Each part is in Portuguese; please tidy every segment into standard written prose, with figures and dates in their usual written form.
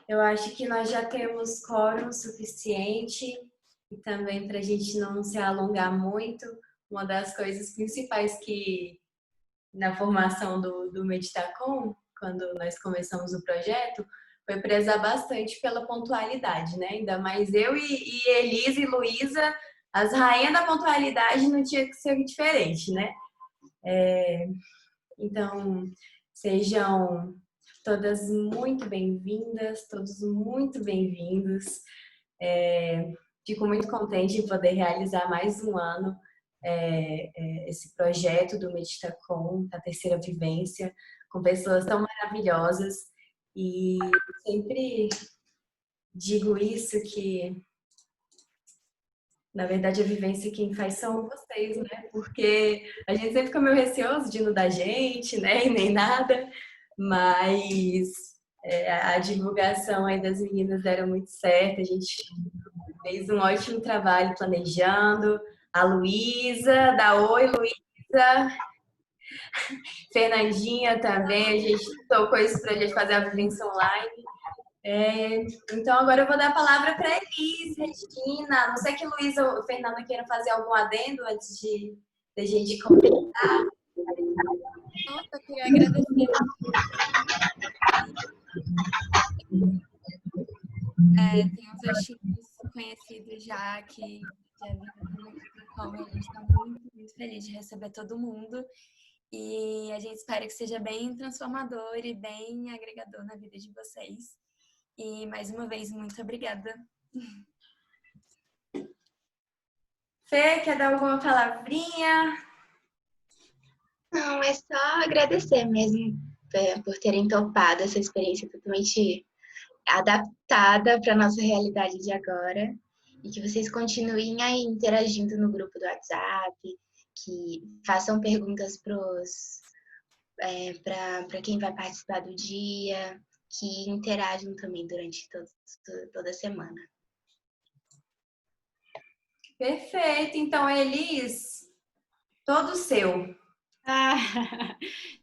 Eu acho que nós já temos quórum suficiente e também para a gente não se alongar muito, uma das coisas principais que na formação do Meditacom, quando nós começamos o projeto, foi prezar bastante pela pontualidade, né? Ainda mais eu e Elisa e Luísa, as rainhas da pontualidade não tinha que ser diferente, né? Então, sejam todas muito bem-vindas, todos muito bem-vindos. Fico muito contente em poder realizar mais um ano esse projeto do Meditacom, a terceira vivência, com pessoas tão maravilhosas. E sempre digo isso, que na verdade a vivência quem faz são vocês, né? Porque a gente sempre fica meio receoso de não dar gente, né? E nem nada, mas a divulgação aí das meninas era muito certa, a gente fez um ótimo trabalho planejando. A Luísa, da Oi, Luísa. Fernandinha também, a gente tocou isso para a gente fazer a vivência online. Então, agora eu vou dar a palavra para a Elis, Regina. Não sei que Luísa ou Fernanda queiram fazer algum adendo antes de a gente começar. Nossa, eu queria agradecer. Tem uns rostinhos conhecidos já que já viram como a gente está muito, muito feliz de receber todo mundo. E a gente espera que seja bem transformador e bem agregador na vida de vocês. E mais uma vez, muito obrigada. Fê, quer dar alguma palavrinha? Não, é só agradecer mesmo por terem topado essa experiência totalmente adaptada para a nossa realidade de agora. E que vocês continuem aí interagindo no grupo do WhatsApp, que façam perguntas para quem vai participar do dia, que interajam também durante toda a semana. Perfeito. Então, Elis, todo seu.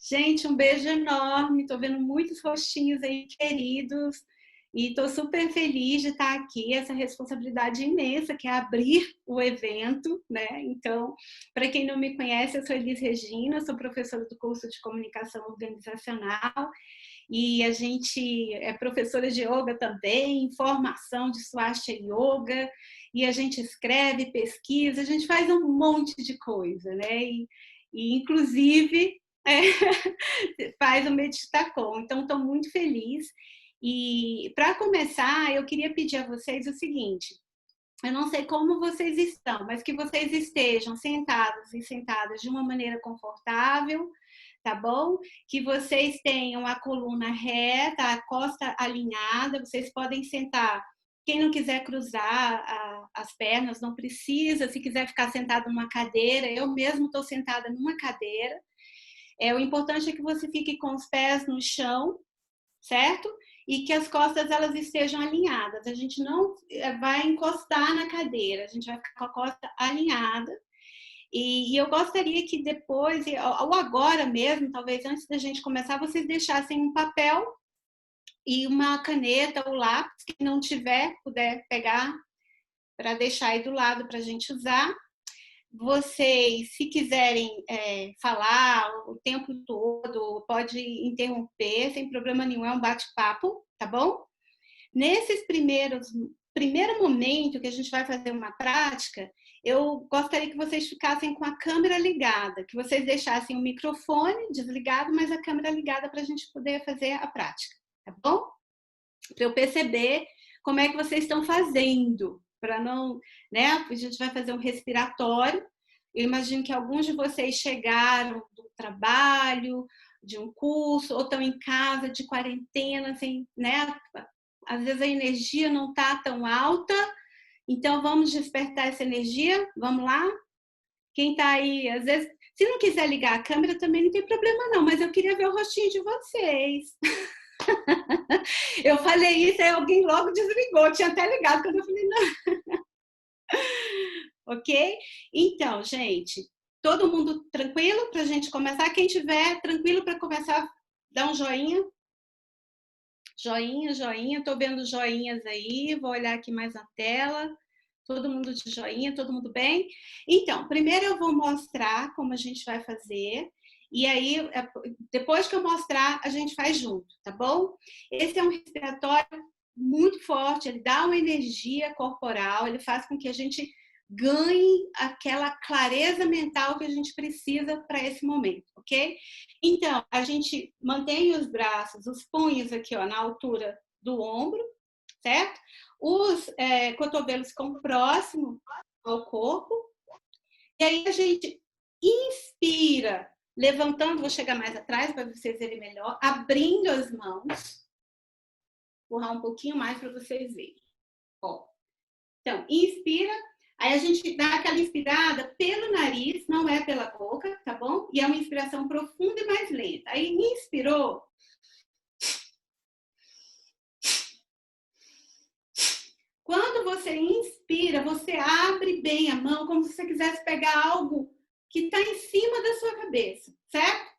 Gente, um beijo enorme. Estou vendo muitos rostinhos aí queridos e estou super feliz de estar aqui. Essa responsabilidade imensa que é abrir o evento, né? Então, para quem não me conhece, eu sou Elis Regina, sou professora do curso de Comunicação Organizacional e a gente é professora de yoga também, formação de Swastika Yoga, e a gente escreve, pesquisa, a gente faz um monte de coisa, né? E inclusive, faz o Meditacom. Então, estou muito feliz. E, para começar, eu queria pedir a vocês o seguinte. Eu não sei como vocês estão, mas que vocês estejam sentados e sentadas de uma maneira confortável, tá bom? Que vocês tenham a coluna reta, a costa alinhada. Vocês podem sentar. Quem não quiser cruzar as pernas, não precisa. Se quiser ficar sentado numa cadeira, eu mesmo estou sentada numa cadeira. O importante é que você fique com os pés no chão, certo? E que as costas elas estejam alinhadas. A gente não vai encostar na cadeira, a gente vai ficar com a costa alinhada. E eu gostaria que depois, ou agora mesmo, talvez antes da gente começar, vocês deixassem um papel e uma caneta ou lápis, que não tiver, puder pegar para deixar aí do lado para a gente usar. Vocês, se quiserem falar o tempo todo, pode interromper, sem problema nenhum, é um bate-papo, tá bom? Nesses primeiro momento que a gente vai fazer uma prática, eu gostaria que vocês ficassem com a câmera ligada, que vocês deixassem o microfone desligado, mas a câmera ligada para a gente poder fazer a prática, tá bom? Para eu perceber como é que vocês estão fazendo, para não, né? A gente vai fazer um respiratório. Eu imagino que alguns de vocês chegaram do trabalho, de um curso, ou estão em casa de quarentena, assim, né? Às vezes a energia não está tão alta, então vamos despertar essa energia, vamos lá? Quem está aí, às vezes, se não quiser ligar a câmera também não tem problema não, mas eu queria ver o rostinho de vocês. Eu falei isso, aí alguém logo desligou, tinha até ligado quando eu falei, não. Ok? Então, gente, todo mundo tranquilo para a gente começar? Quem tiver tranquilo para começar, dá um joinha. Joinha, joinha. Tô vendo joinhas aí. Vou olhar aqui mais na tela. Todo mundo de joinha, todo mundo bem? Então, primeiro eu vou mostrar como a gente vai fazer. E aí, depois que eu mostrar, a gente faz junto, tá bom? Esse é um respiratório muito forte, ele dá uma energia corporal, ele faz com que a gente ganhe aquela clareza mental que a gente precisa para esse momento, ok? Então, a gente mantém os braços, os punhos aqui, ó, na altura do ombro, certo? Os cotovelos ficam próximos ao corpo. E aí a gente inspira, levantando, vou chegar mais atrás para vocês verem melhor, abrindo as mãos. Empurrar um pouquinho mais para vocês verem. Ó. Então, inspira, aí a gente dá aquela inspirada pelo nariz, não é pela boca, tá bom? E é uma inspiração profunda e mais lenta. Aí inspirou. Quando você inspira, você abre bem a mão, como se você quisesse pegar algo que está em cima da sua cabeça, certo?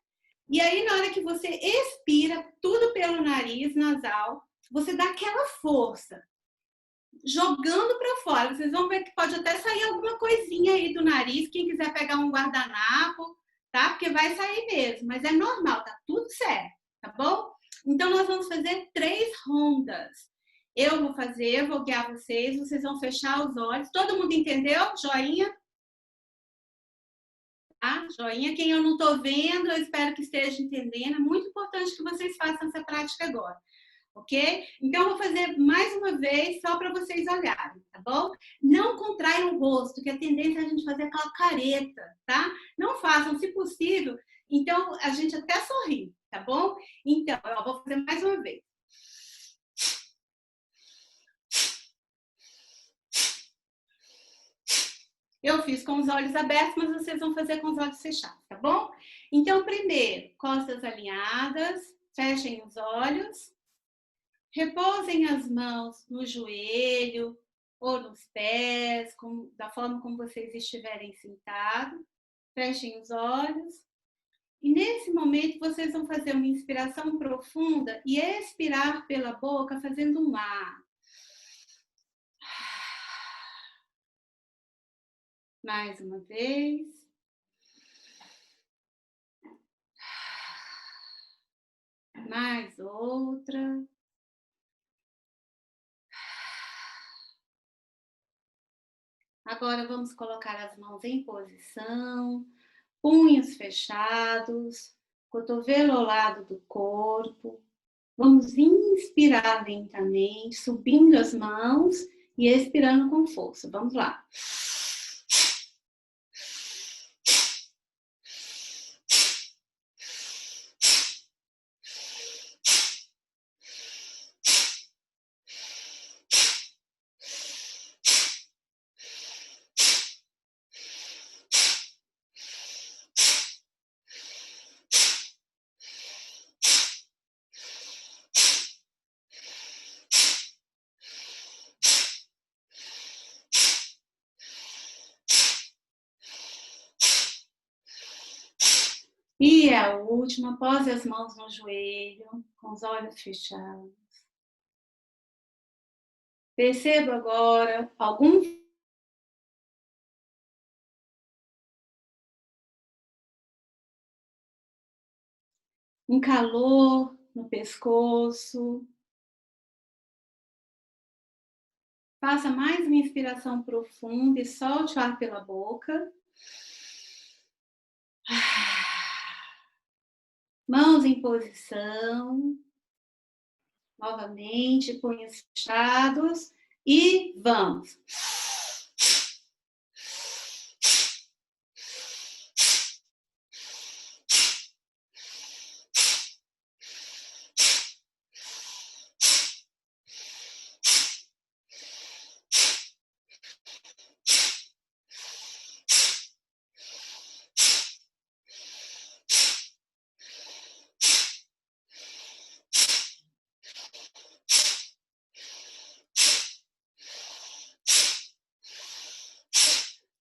E aí, na hora que você expira, tudo pelo nariz nasal, você dá aquela força, jogando para fora. Vocês vão ver que pode até sair alguma coisinha aí do nariz. Quem quiser pegar um guardanapo, tá? Porque vai sair mesmo, mas é normal, tá tudo certo, tá bom? Então, nós vamos fazer 3 rondas. Eu vou fazer, vou guiar vocês, vocês vão fechar os olhos. Todo mundo entendeu? Joinha? Tá? Joinha. Quem eu não estou vendo, eu espero que esteja entendendo. É muito importante que vocês façam essa prática agora, ok? Então, eu vou fazer mais uma vez, só para vocês olharem, tá bom? Não contraiam o rosto, que a tendência é a gente fazer aquela careta, tá? Não façam, se possível. Então, a gente até sorri, tá bom? Então, eu vou fazer mais uma vez. Eu fiz com os olhos abertos, mas vocês vão fazer com os olhos fechados, tá bom? Então, primeiro, costas alinhadas, fechem os olhos, repousem as mãos no joelho ou nos pés, da forma como vocês estiverem sentados. Fechem os olhos. E nesse momento, vocês vão fazer uma inspiração profunda e expirar pela boca, fazendo um ar. Mais uma vez. Mais outra. Agora vamos colocar as mãos em posição, punhos fechados, cotovelo ao lado do corpo. Vamos inspirar lentamente, subindo as mãos e expirando com força. Vamos lá. E a última, pose as mãos no joelho, com os olhos fechados. Perceba agora um calor no pescoço. Faça mais uma inspiração profunda e solte o ar pela boca. Mãos em posição. Novamente, punhos fechados. E vamos.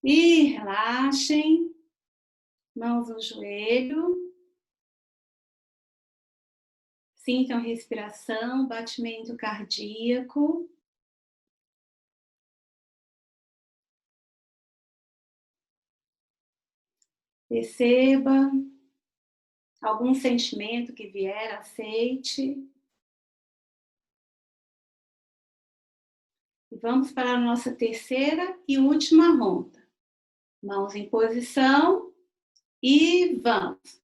E relaxem, mãos no joelho, Sintam a respiração, batimento cardíaco. Perceba algum sentimento que vier, aceite. E vamos para a nossa terceira e última ronda. Mãos em posição e vamos.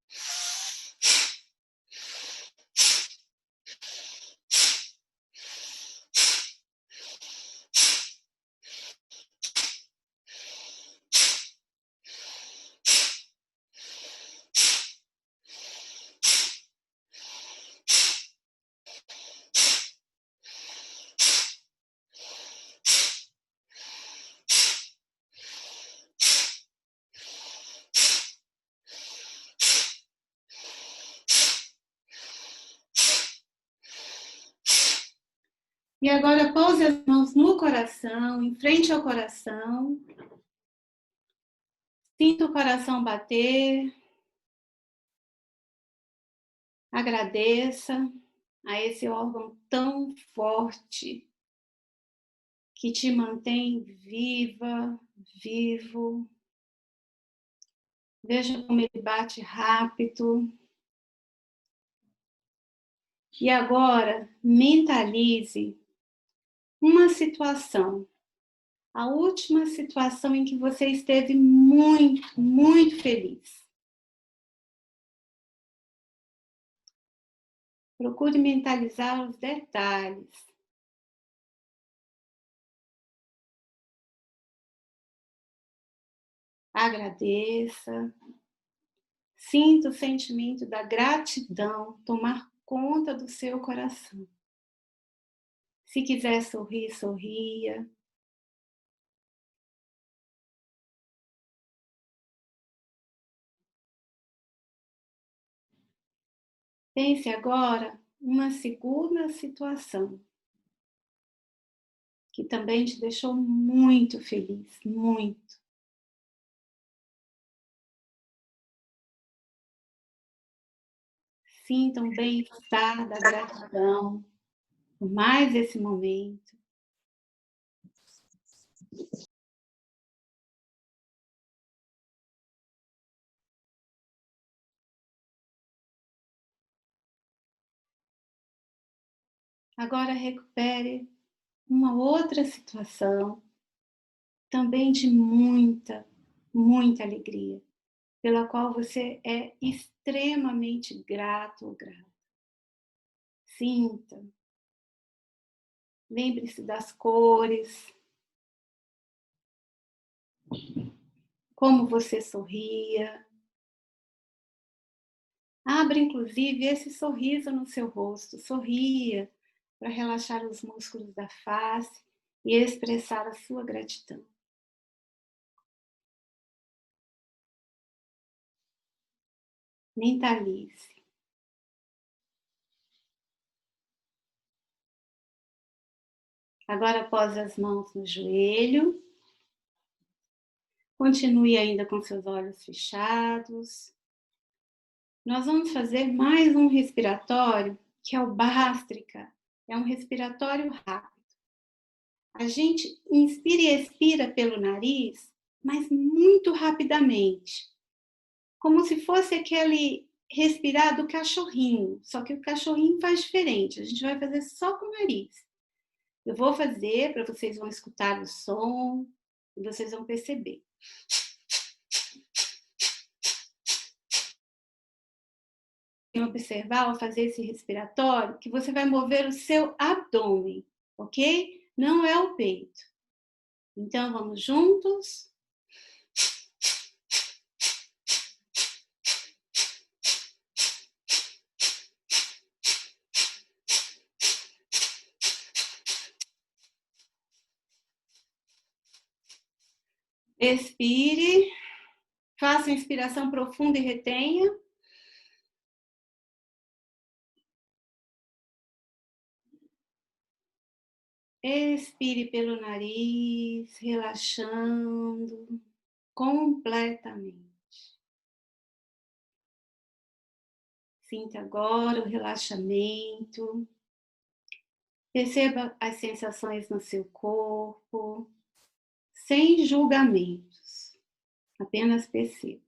E agora pouse as mãos no coração, em frente ao coração. Sinta o coração bater. Agradeça a esse órgão tão forte que te mantém viva, vivo. Veja como ele bate rápido. E agora mentalize uma situação, a última situação em que você esteve muito, muito feliz. Procure mentalizar os detalhes. Agradeça. Sinta o sentimento da gratidão tomar conta do seu coração. Se quiser sorrir, sorria. Pense agora uma segunda situação que também te deixou muito feliz, muito. Sinta um bem-estar da gratidão por mais esse momento. Agora recupere uma outra situação, também de muita, muita alegria, pela qual você é extremamente grato ou grata. Sinta. Lembre-se das cores, como você sorria. Abra, inclusive, esse sorriso no seu rosto. Sorria para relaxar os músculos da face e expressar a sua gratidão. Mentalize. Agora pose as mãos no joelho. Continue ainda com seus olhos fechados. Nós vamos fazer mais um respiratório, que é o Bhastrika. É um respiratório rápido. A gente inspira e expira pelo nariz, mas muito rapidamente. Como se fosse aquele respirar do cachorrinho, só que o cachorrinho faz diferente. A gente vai fazer só com o nariz. Eu vou fazer, para vocês vão escutar o som e vocês vão perceber. Observar ao fazer esse respiratório que você vai mover o seu abdômen, ok? Não é o peito. Então vamos juntos. Expire, faça uma inspiração profunda e retenha. Expire pelo nariz, relaxando completamente. Sinta agora o relaxamento. Perceba as sensações no seu corpo, sem julgamentos. Apenas perceba.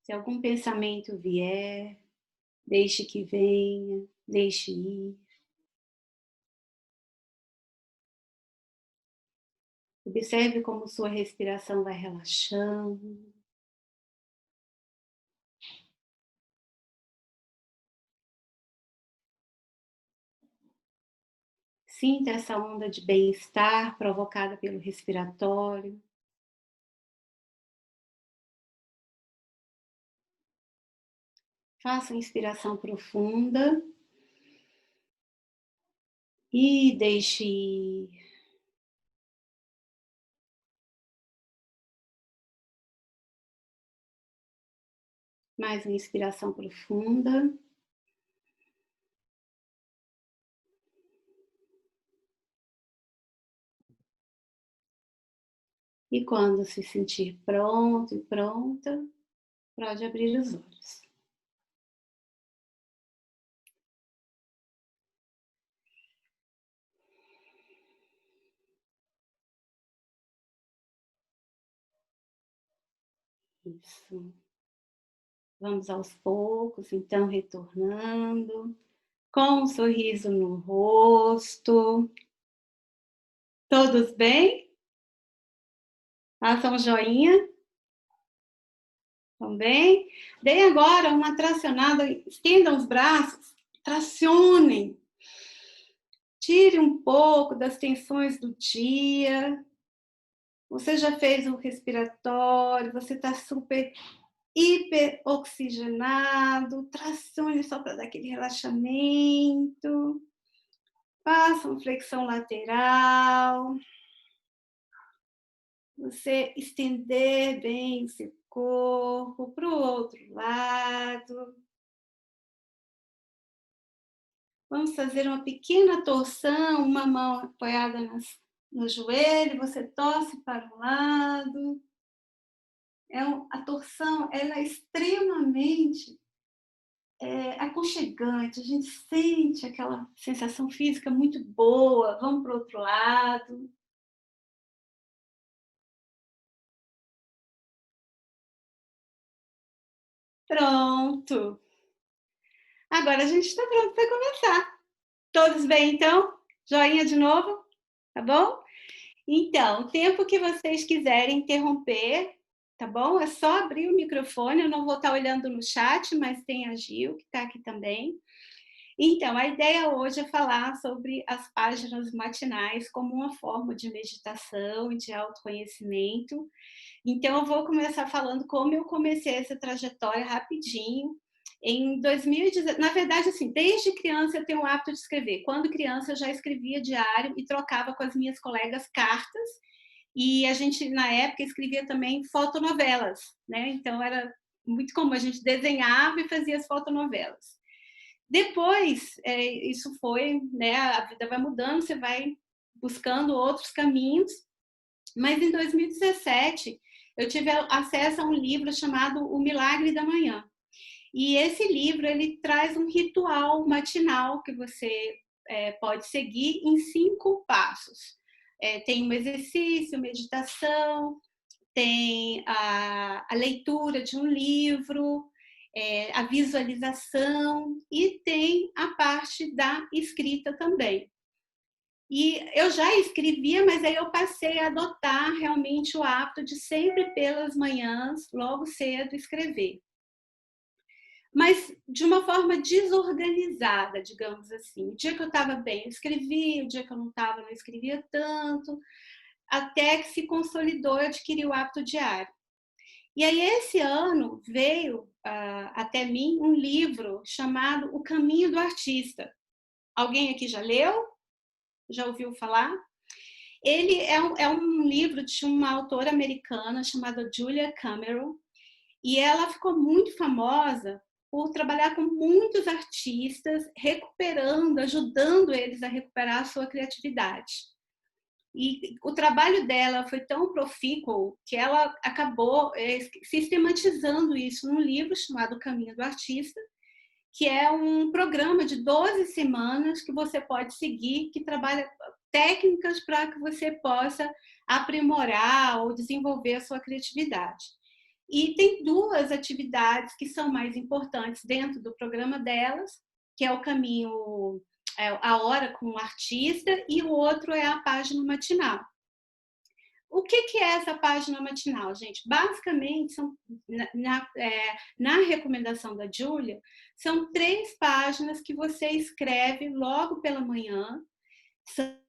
Se algum pensamento vier, deixe que venha, deixe ir. Observe como sua respiração vai relaxando. Sinta essa onda de bem-estar provocada pelo respiratório. Faça uma inspiração profunda e deixe ir. Mais uma inspiração profunda. E quando se sentir pronto e pronta, pode abrir os olhos. Isso. Vamos aos poucos, então, retornando, com um sorriso no rosto. Todos bem? Façam um joinha. Estão bem? Deem agora uma tracionada, estendam os braços, tracionem. Tire um pouco das tensões do dia. Você já fez um respiratório, você está super hiperoxigenado, tracione só para dar aquele relaxamento. Faça uma flexão lateral. Você estender bem o seu corpo para o outro lado. Vamos fazer uma pequena torção, uma mão apoiada no joelho, você torce para um lado. A torção ela é extremamente aconchegante, a gente sente aquela sensação física muito boa. Vamos para o outro lado. Pronto. Agora a gente está pronto para começar. Todos bem, então? Joinha de novo, tá bom? Então, o tempo que vocês quiserem interromper, tá bom? É só abrir o microfone, eu não vou estar olhando no chat, mas tem a Gil, que está aqui também. Então, a ideia hoje é falar sobre as páginas matinais como uma forma de meditação e de autoconhecimento. Então, eu vou começar falando como eu comecei essa trajetória rapidinho. Em 2019, na verdade, assim, desde criança eu tenho o hábito de escrever. Quando criança eu já escrevia diário e trocava com as minhas colegas cartas. E a gente, na época, escrevia também fotonovelas, né? Então, era muito comum, a gente desenhava e fazia as fotonovelas. Depois, isso foi, né? A vida vai mudando, você vai buscando outros caminhos. Mas em 2017, eu tive acesso a um livro chamado O Milagre da Manhã. E esse livro, ele traz um ritual matinal que você pode seguir em 5 passos. Tem um exercício, meditação, tem a leitura de um livro, a visualização e tem a parte da escrita também. E eu já escrevia, mas aí eu passei a adotar realmente o hábito de sempre pelas manhãs, logo cedo, escrever. Mas de uma forma desorganizada, digamos assim. O dia que eu estava bem, eu escrevia, o dia que eu não estava, não escrevia tanto, até que se consolidou e adquiri o hábito diário. E aí, esse ano, veio até mim um livro chamado O Caminho do Artista. Alguém aqui já leu? Já ouviu falar? Ele é um livro de uma autora americana chamada Julia Cameron, e ela ficou muito famosa por trabalhar com muitos artistas, recuperando, ajudando eles a recuperar a sua criatividade. E o trabalho dela foi tão profícuo que ela acabou sistematizando isso num livro chamado Caminho do Artista, que é um programa de 12 semanas que você pode seguir, que trabalha técnicas para que você possa aprimorar ou desenvolver a sua criatividade. E tem duas atividades que são mais importantes dentro do programa delas, que é o caminho, a hora com o artista, e o outro é a página matinal. O que é essa página matinal, gente? Basicamente, na recomendação da Júlia, são 3 páginas que você escreve logo pela manhã, são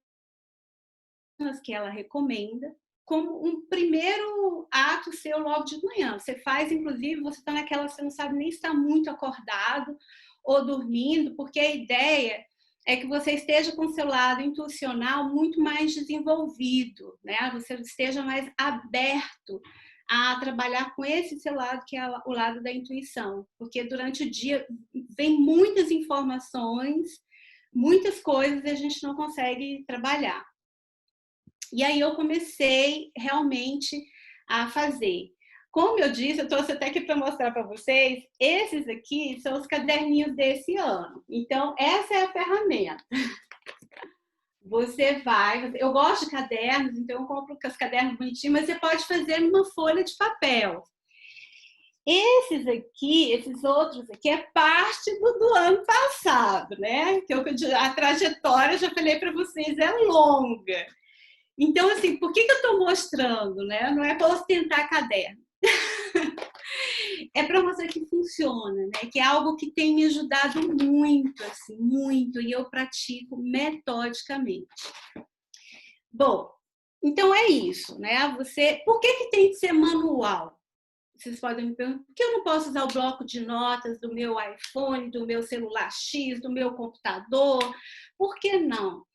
as que ela recomenda, como um primeiro ato seu logo de manhã. Você faz, inclusive, você está naquela, você não sabe nem se está muito acordado ou dormindo, porque a ideia é que você esteja com o seu lado intuicional muito mais desenvolvido, né? Você esteja mais aberto a trabalhar com esse seu lado, que é o lado da intuição. Porque durante o dia vem muitas informações, muitas coisas e a gente não consegue trabalhar. E aí eu comecei realmente a fazer. Como eu disse, eu trouxe até aqui para mostrar para vocês, esses aqui são os caderninhos desse ano. Então, essa é a ferramenta. Você vai... Eu gosto de cadernos, então eu compro os cadernos bonitinhos, mas você pode fazer numa folha de papel. Esses aqui, esses outros aqui, é parte do ano passado, né? Que a trajetória, já falei para vocês, é longa. Então, assim, por que eu estou mostrando, né? Não é para ostentar caderno. É para mostrar que funciona, né? Que é algo que tem me ajudado muito, assim, muito, e eu pratico metodicamente. Bom, então é isso, né? Por que tem que ser manual? Vocês podem me perguntar, por que eu não posso usar o bloco de notas do meu iPhone, do meu celular X, do meu computador? Por que não?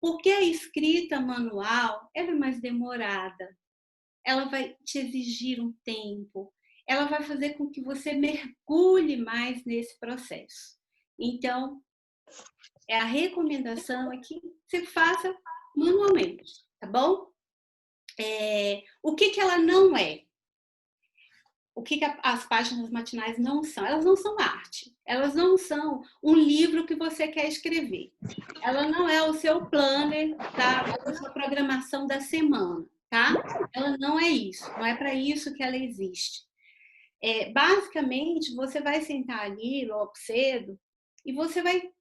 Porque a escrita manual ela é mais demorada, ela vai te exigir um tempo, ela vai fazer com que você mergulhe mais nesse processo. Então, a recomendação é que você faça manualmente, tá bom? O que ela não é? O que as páginas matinais não são? Elas não são arte. Elas não são um livro que você quer escrever. Ela não é o seu planner, tá? A sua programação da semana, tá? Ela não é isso. Não é para isso que ela existe. Basicamente, você vai sentar ali logo cedo e você vai...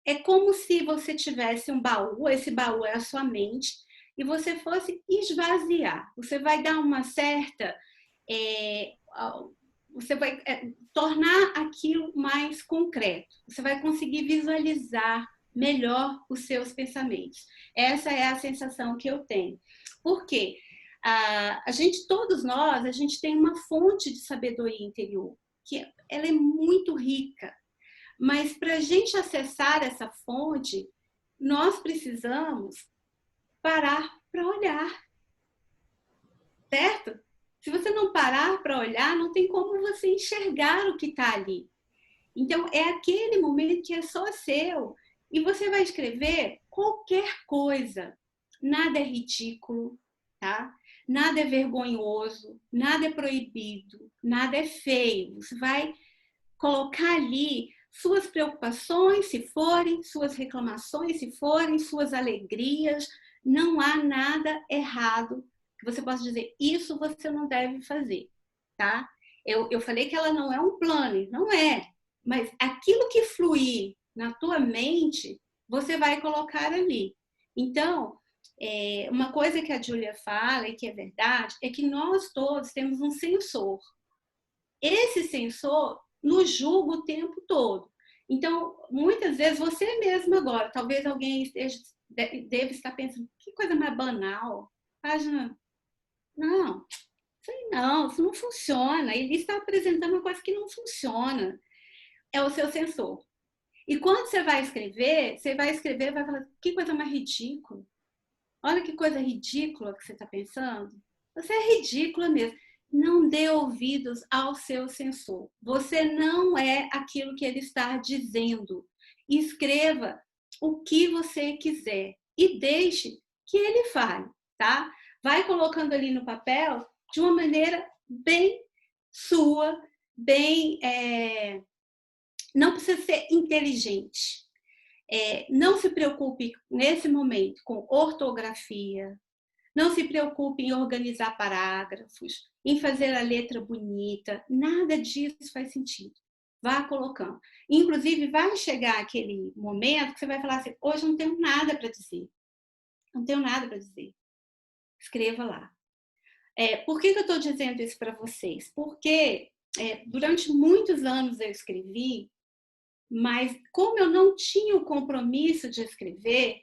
É como se você tivesse um baú, esse baú é a sua mente, e você fosse esvaziar. Você vai dar uma certa... você vai tornar aquilo mais concreto. Você vai conseguir visualizar melhor os seus pensamentos. Essa é a sensação que eu tenho. Por quê? Todos nós, a gente tem uma fonte de sabedoria interior, que ela é muito rica. Mas para a gente acessar essa fonte, nós precisamos parar para olhar. Certo? Se você não parar para olhar, não tem como você enxergar o que está ali. Então, é aquele momento que é só seu. E você vai escrever qualquer coisa. Nada é ridículo, tá? Nada é vergonhoso, nada é proibido, nada é feio. Você vai colocar ali suas preocupações, se forem, suas reclamações, se forem, suas alegrias. Não há nada errado que você possa dizer, isso você não deve fazer, tá? Eu falei que ela não é um planner, não é. Mas aquilo que fluir na tua mente, você vai colocar ali. Então, uma coisa que a Júlia fala e que é verdade, é que nós todos temos um sensor. Esse sensor nos julga o tempo todo. Então, muitas vezes, você mesmo agora, talvez alguém deve estar pensando, que coisa mais banal, página... Não, isso não funciona. Ele está apresentando uma coisa que não funciona. É o seu sensor. E quando você vai escrever e vai falar, que coisa mais ridícula. Olha que coisa ridícula que você está pensando. Você é ridícula mesmo. Não dê ouvidos ao seu sensor. Você não é aquilo que ele está dizendo. Escreva o que você quiser e deixe que ele fale, tá? Vai colocando ali no papel de uma maneira bem sua, bem... não precisa ser inteligente. Não se preocupe, nesse momento, com ortografia. Não se preocupe em organizar parágrafos, em fazer a letra bonita. Nada disso faz sentido. Vá colocando. Inclusive, vai chegar aquele momento que você vai falar assim, hoje não tenho nada para dizer. Não tenho nada para dizer. Escreva lá. Por que eu estou dizendo isso para vocês? Porque durante muitos anos eu escrevi, mas como eu não tinha o compromisso de escrever,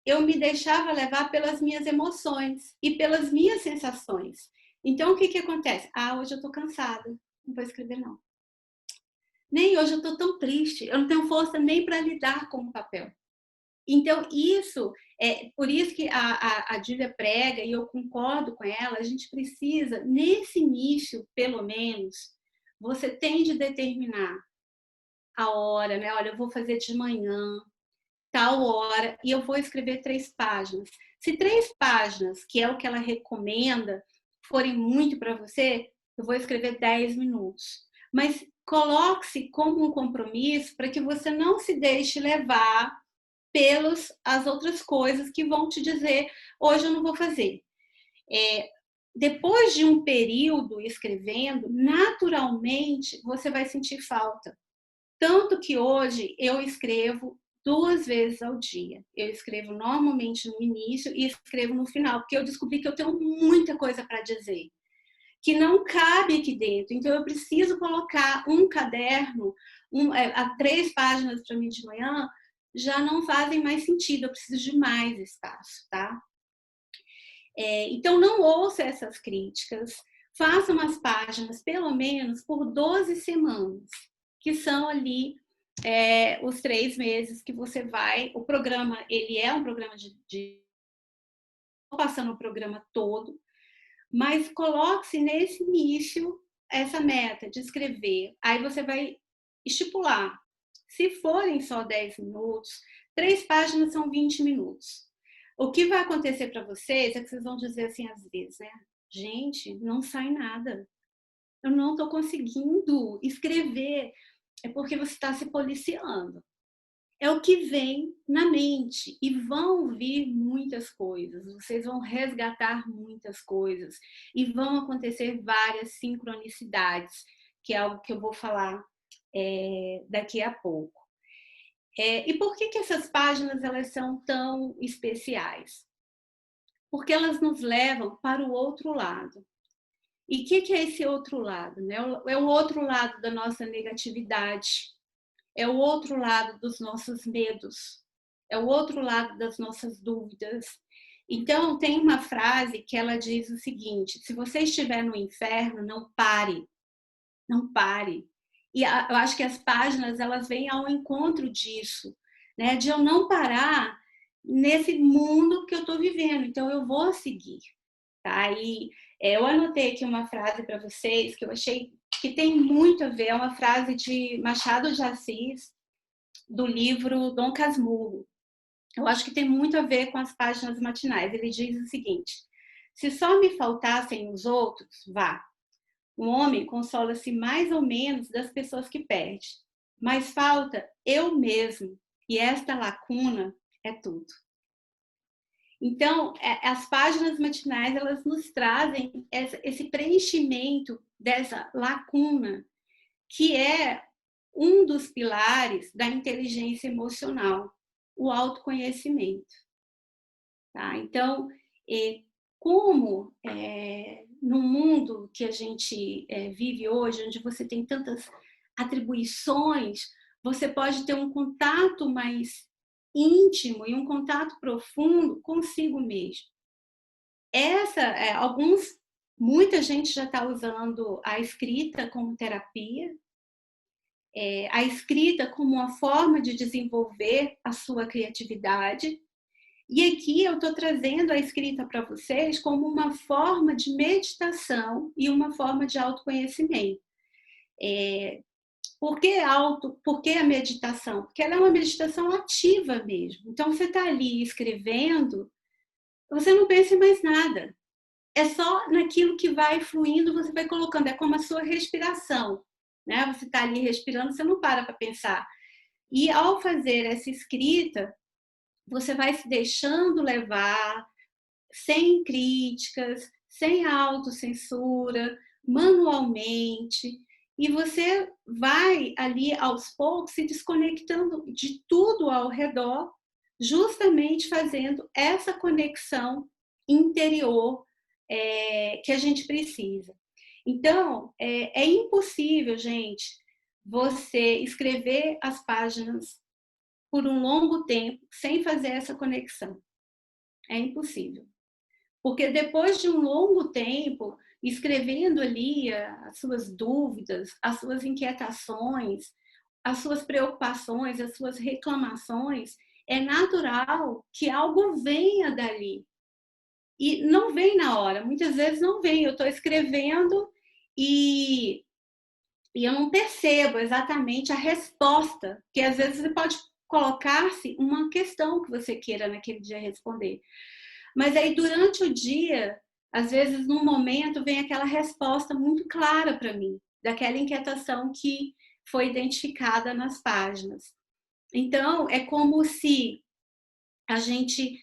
eu me deixava levar pelas minhas emoções e pelas minhas sensações. Então, o que acontece? Hoje eu estou cansada, não vou escrever não. Nem hoje eu estou tão triste, eu não tenho força nem para lidar com o papel. Então, por isso que a Júlia prega, e eu concordo com ela, a gente precisa, nesse início, pelo menos, você tem de determinar a hora, né? Olha, eu vou fazer de manhã, tal hora, e eu vou escrever 3 páginas. Se 3 páginas, que é o que ela recomenda, forem muito para você, eu vou escrever 10 minutos. Mas coloque-se como um compromisso para que você não se deixe levar pelas as outras coisas que vão te dizer, hoje eu não vou fazer. Depois de um período escrevendo, naturalmente você vai sentir falta. Tanto que hoje eu escrevo 2 vezes ao dia. Eu escrevo normalmente no início e escrevo no final, porque eu descobri que eu tenho muita coisa para dizer, que não cabe aqui dentro. Então, eu preciso colocar um caderno, 3 páginas para mim de manhã, já não fazem mais sentido, eu preciso de mais espaço, tá? Então, não ouça essas críticas, faça umas páginas, pelo menos, por 12 semanas, que são ali os 3 meses que você vai... O programa, ele é um programa passando o programa todo, mas coloque-se nesse início essa meta de escrever. Aí você vai estipular. Se forem só 10 minutos, 3 páginas são 20 minutos. O que vai acontecer para vocês é que vocês vão dizer assim às vezes, né? Gente, não sai nada. Eu não estou conseguindo escrever. É porque você está se policiando. É o que vem na mente. E vão vir muitas coisas. Vocês vão resgatar muitas coisas. E vão acontecer várias sincronicidades, que é algo que eu vou falar daqui a pouco. E por que essas páginas elas são tão especiais? Porque elas nos levam para o outro lado. E o que é esse outro lado? Né? É o outro lado da nossa negatividade, é o outro lado dos nossos medos, é o outro lado das nossas dúvidas. Então, tem uma frase que ela diz o seguinte: se você estiver no inferno, não pare, não pare. E eu acho que as páginas elas vêm ao encontro disso, né? De eu não parar nesse mundo que eu estou vivendo. Então, eu vou seguir. Tá? E eu anotei aqui uma frase para vocês que eu achei que tem muito a ver. É uma frase de Machado de Assis, do livro Dom Casmurro. Eu acho que tem muito a ver com as páginas matinais. Ele diz o seguinte: se só me faltassem os outros, vá. Um homem consola-se mais ou menos das pessoas que perde, mas falta eu mesmo, e esta lacuna é tudo. Então, as páginas matinais, elas nos trazem esse preenchimento dessa lacuna, que é um dos pilares da inteligência emocional, o autoconhecimento. Tá? Então, como no mundo que a gente vive hoje, onde você tem tantas atribuições, você pode ter um contato mais íntimo e um contato profundo consigo mesmo. Muita gente já está usando a escrita como terapia, a escrita como uma forma de desenvolver a sua criatividade. E aqui eu estou trazendo a escrita para vocês como uma forma de meditação e uma forma de autoconhecimento. Por que a meditação? Porque ela é uma meditação ativa mesmo. Então, você está ali escrevendo, você não pensa em mais nada. É só naquilo que vai fluindo, você vai colocando. É como a sua respiração, né? Você está ali respirando, você não para pensar. E ao fazer essa escrita, você vai se deixando levar, sem críticas, sem autocensura, manualmente, e você vai ali aos poucos se desconectando de tudo ao redor, justamente fazendo essa conexão interior que a gente precisa. Então, é impossível, gente, você escrever as páginas por um longo tempo sem fazer essa conexão. É impossível. Porque depois de um longo tempo, escrevendo ali as suas dúvidas, as suas inquietações, as suas preocupações, as suas reclamações, é natural que algo venha dali. E não vem na hora, muitas vezes não vem. Eu estou escrevendo e eu não percebo exatamente a resposta, que às vezes você pode colocar-se uma questão que você queira naquele dia responder. Mas aí, durante o dia, às vezes, num momento, vem aquela resposta muito clara para mim, daquela inquietação que foi identificada nas páginas. Então, é como se a gente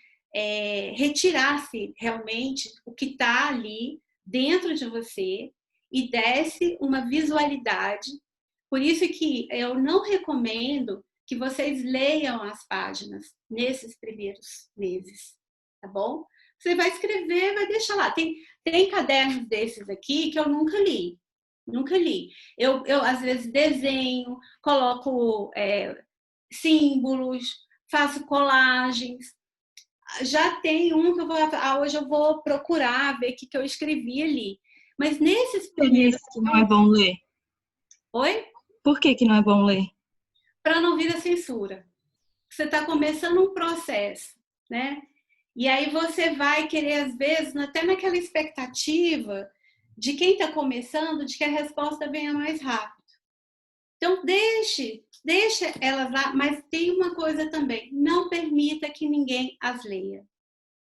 retirasse realmente o que está ali dentro de você e desse uma visualidade. Por isso que eu não recomendo que vocês leiam as páginas nesses primeiros meses, tá bom? Você vai escrever, vai deixar lá. Tem cadernos desses aqui que eu nunca li. Nunca li. Eu às vezes, desenho, coloco símbolos, faço colagens. Já tem um que eu vou... hoje eu vou procurar, ver o que eu escrevi ali. Mas nesses primeiros... que não é bom ler? Oi? Por que não é bom ler? Para não vir a censura. Você está começando um processo, né? E aí você vai querer, às vezes, até naquela expectativa de quem está começando, de que a resposta venha mais rápido. Então, deixe elas lá, mas tem uma coisa também, não permita que ninguém as leia,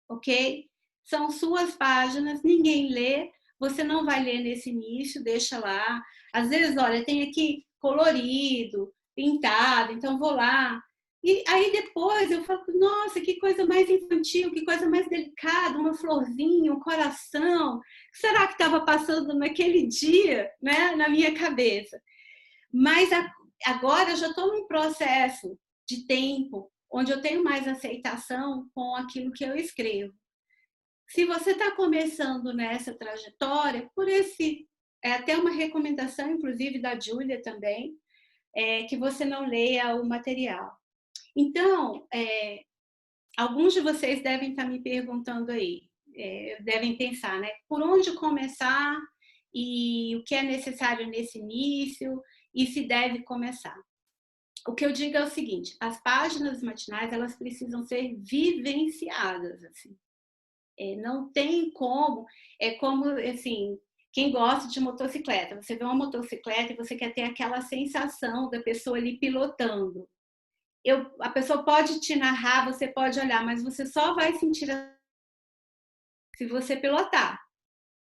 ok? São suas páginas, ninguém lê, você não vai ler nesse início, deixa lá. Às vezes, olha, tem aqui colorido, pintado, então vou lá. E aí depois eu falo, nossa, que coisa mais infantil, que coisa mais delicada, uma florzinha, um coração. O que será que estava passando naquele dia, né, na minha cabeça? Mas agora eu já estou num processo de tempo onde eu tenho mais aceitação com aquilo que eu escrevo. Se você está começando nessa trajetória, por esse... É até uma recomendação, inclusive, da Júlia também, que você não leia o material. Então, alguns de vocês devem estar me perguntando aí, devem pensar, né? Por onde começar e o que é necessário nesse início e se deve começar. O que eu digo é o seguinte, as páginas matinais, elas precisam ser vivenciadas, assim. Não tem como, é como, assim, quem gosta de motocicleta, você vê uma motocicleta e você quer ter aquela sensação da pessoa ali pilotando. A pessoa pode te narrar, você pode olhar, mas você só vai sentir se você pilotar.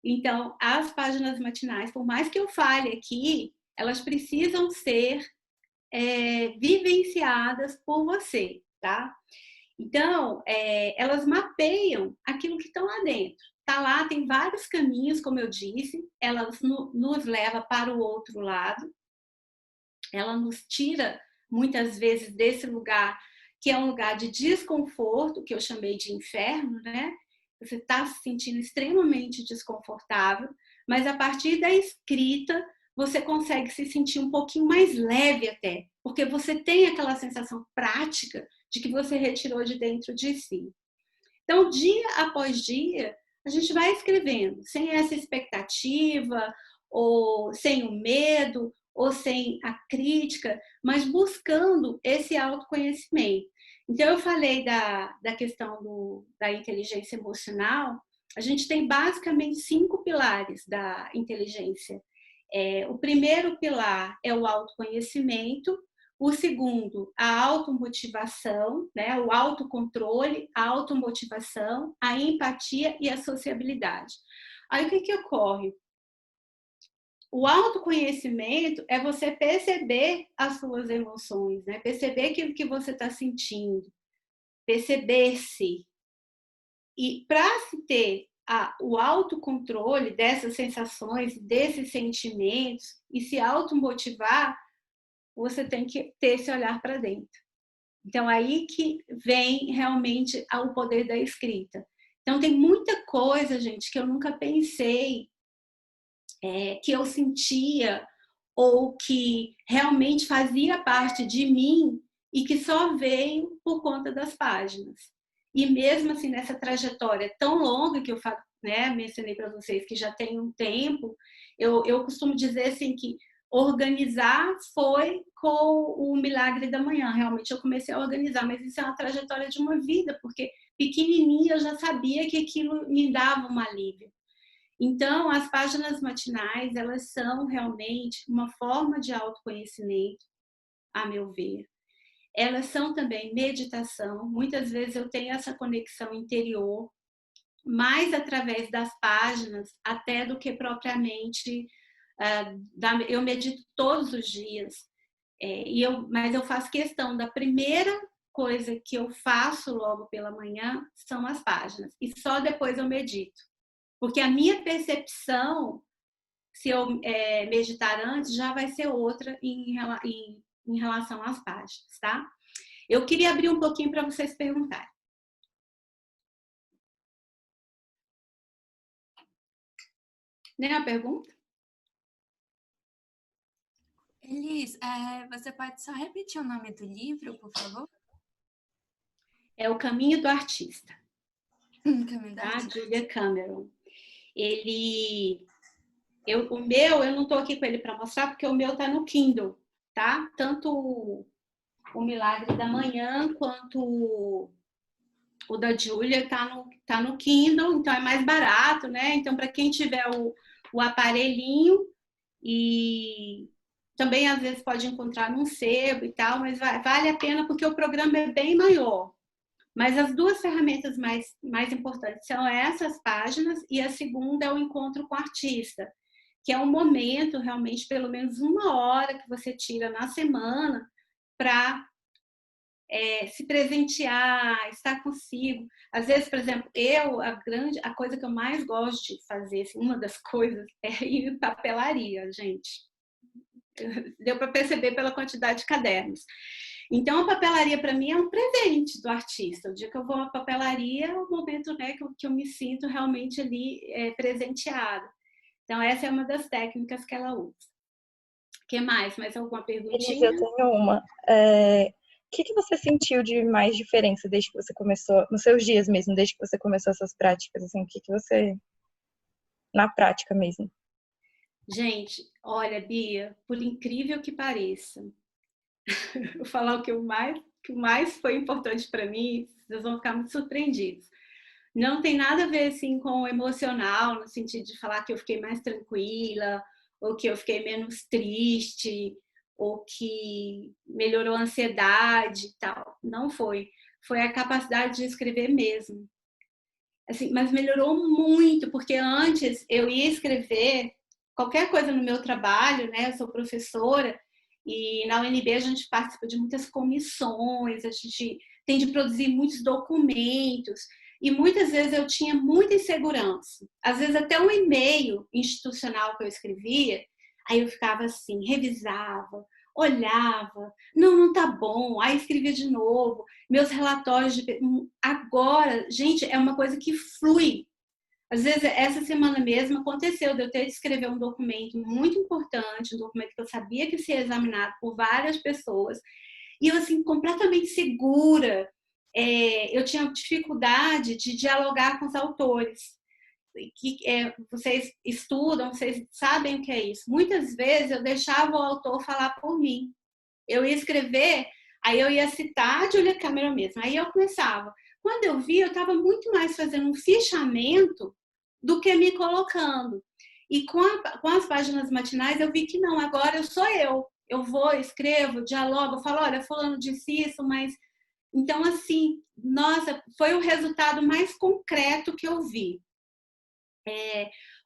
Então, as páginas matinais, por mais que eu fale aqui, elas precisam ser vivenciadas por você, tá? Então, elas mapeiam aquilo que estão lá dentro. Tá lá, tem vários caminhos, como eu disse, elas nos leva para o outro lado, ela nos tira, muitas vezes, desse lugar que é um lugar de desconforto, que eu chamei de inferno, né? Você está se sentindo extremamente desconfortável, mas a partir da escrita, você consegue se sentir um pouquinho mais leve até, porque você tem aquela sensação prática de que você retirou de dentro de si. Então, dia após dia, a gente vai escrevendo, sem essa expectativa, ou sem o medo, ou sem a crítica, mas buscando esse autoconhecimento. Então, eu falei da questão da inteligência emocional, a gente tem basicamente 5 pilares da inteligência. O primeiro pilar é o autoconhecimento, O segundo, a automotivação, né? O autocontrole, a automotivação, a empatia e a sociabilidade. Aí o que ocorre? O autoconhecimento é você perceber as suas emoções, né? Perceber aquilo que você está sentindo, perceber-se. E para se ter o autocontrole dessas sensações, desses sentimentos e se automotivar, você tem que ter esse olhar para dentro. Então, aí que vem realmente o poder da escrita. Então, tem muita coisa, gente, que eu nunca pensei, que eu sentia ou que realmente fazia parte de mim e que só veio por conta das páginas. E mesmo assim, nessa trajetória tão longa que eu mencionei para vocês, que já tem um tempo, eu costumo dizer assim que organizar foi com o Milagre da Manhã. Realmente eu comecei a organizar, mas isso é uma trajetória de uma vida, porque pequenininha eu já sabia que aquilo me dava um alívio. Então, as páginas matinais, elas são realmente uma forma de autoconhecimento, a meu ver. Elas são também meditação. Muitas vezes eu tenho essa conexão interior, mais através das páginas, até do que propriamente. Eu medito todos os dias, mas eu faço questão da primeira coisa que eu faço logo pela manhã são as páginas, e só depois eu medito. Porque a minha percepção, se eu meditar antes, já vai ser outra em relação às páginas, tá? Eu queria abrir um pouquinho para vocês perguntarem. Nenhuma pergunta? Elis, você pode só repetir o nome do livro, por favor? É O Caminho do Artista. Caminho do Artista. Julia Cameron. O meu, eu não estou aqui com ele para mostrar, porque o meu está no Kindle, tá? Tanto o Milagre da Manhã quanto o da Julia tá no Kindle, então é mais barato, né? Então, para quem tiver o aparelhinho, e também às vezes pode encontrar num sebo e tal, mas vale a pena porque o programa é bem maior. Mas as duas ferramentas mais importantes são essas páginas, e a segunda é o encontro com o artista, que é um momento, realmente, pelo menos 1 hora que você tira na semana para se presentear, estar consigo. Às vezes, por exemplo, a coisa que eu mais gosto de fazer, assim, uma das coisas, é ir em papelaria, gente. Deu para perceber pela quantidade de cadernos. Então, a papelaria, para mim, é um presente do artista. O dia que eu vou à papelaria, é o momento, né, que eu me sinto realmente ali presenteada. Então, essa é uma das técnicas que ela usa. O que mais? Mais alguma perguntinha? Elisa, eu tenho uma. O que você sentiu de mais diferença desde que você começou, nos seus dias mesmo, desde que você começou essas práticas? Assim, o que você, na prática mesmo? Gente, olha, Bia, por incrível que pareça, vou falar o que mais foi importante para mim, vocês vão ficar muito surpreendidos. Não tem nada a ver assim com o emocional, no sentido de falar que eu fiquei mais tranquila, ou que eu fiquei menos triste, ou que melhorou a ansiedade e tal. Não foi. Foi a capacidade de escrever mesmo. Assim, mas melhorou muito, porque antes eu ia escrever qualquer coisa no meu trabalho, né? Eu sou professora, e na UNB a gente participa de muitas comissões, a gente tem de produzir muitos documentos, e muitas vezes eu tinha muita insegurança. Às vezes até um e-mail institucional que eu escrevia, aí eu ficava assim, revisava, olhava, não tá bom, aí escrevia de novo, meus relatórios agora, gente, é uma coisa que flui. Às vezes, essa semana mesmo aconteceu de eu ter de escrever um documento muito importante, um documento que eu sabia que ia ser examinado por várias pessoas, e eu, assim, completamente segura. Eu tinha dificuldade de dialogar com os autores. Vocês estudam, vocês sabem o que é isso. Muitas vezes eu deixava o autor falar por mim. Eu ia escrever, aí eu ia citar a Julia Cameron mesmo. Aí eu começava. Quando eu vi, eu estava muito mais fazendo um fichamento do que me colocando. E com as páginas matinais, eu vi que não, agora eu sou eu. Eu vou, escrevo, dialogo, falo, olha, fulano disse isso, mas... Então, assim, nossa, foi o resultado mais concreto que eu vi.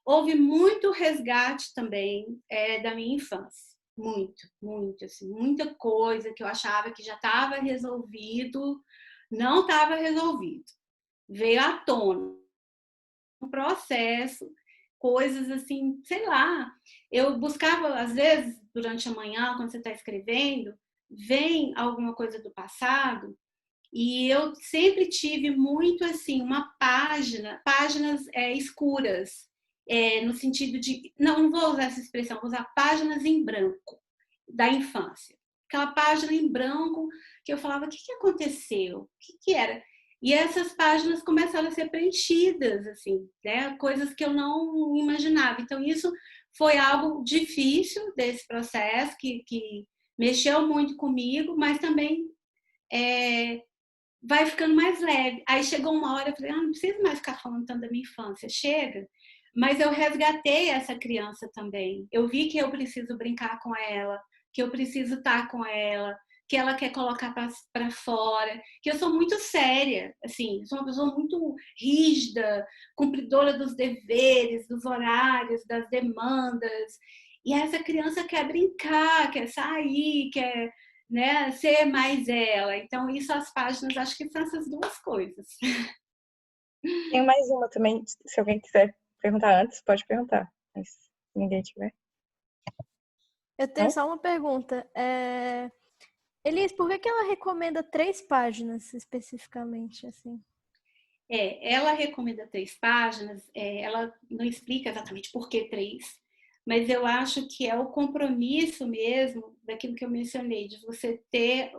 Houve muito resgate também da minha infância. Muito, muito, assim, muita coisa que eu achava que já estava resolvido, não estava resolvido. Veio à tona um processo, coisas assim, sei lá. Eu buscava, às vezes, durante a manhã, quando você está escrevendo, vem alguma coisa do passado, e eu sempre tive muito assim, páginas escuras, no sentido de, não vou usar essa expressão, vou usar páginas em branco da infância. Aquela página em branco que eu falava, o que aconteceu? O que era? E essas páginas começaram a ser preenchidas, assim, né? Coisas que eu não imaginava. Então, isso foi algo difícil desse processo, que mexeu muito comigo, mas também vai ficando mais leve. Aí chegou uma hora, eu falei, não preciso mais ficar falando tanto da minha infância, chega. Mas eu resgatei essa criança também. Eu vi que eu preciso brincar com ela, que eu preciso estar com ela, que ela quer colocar para fora, que eu sou muito séria, assim, sou uma pessoa muito rígida, cumpridora dos deveres, dos horários, das demandas. E essa criança quer brincar, quer sair, quer, né, ser mais ela. Então, isso, as páginas, acho que são essas duas coisas. Tem mais uma também, se alguém quiser perguntar antes, pode perguntar. Mas se ninguém tiver. Eu tenho Não? só uma pergunta. Elis, por que ela recomenda 3 páginas especificamente, assim? Ela recomenda 3 páginas, ela não explica exatamente por que 3, mas eu acho que é o compromisso mesmo daquilo que eu mencionei, de você ter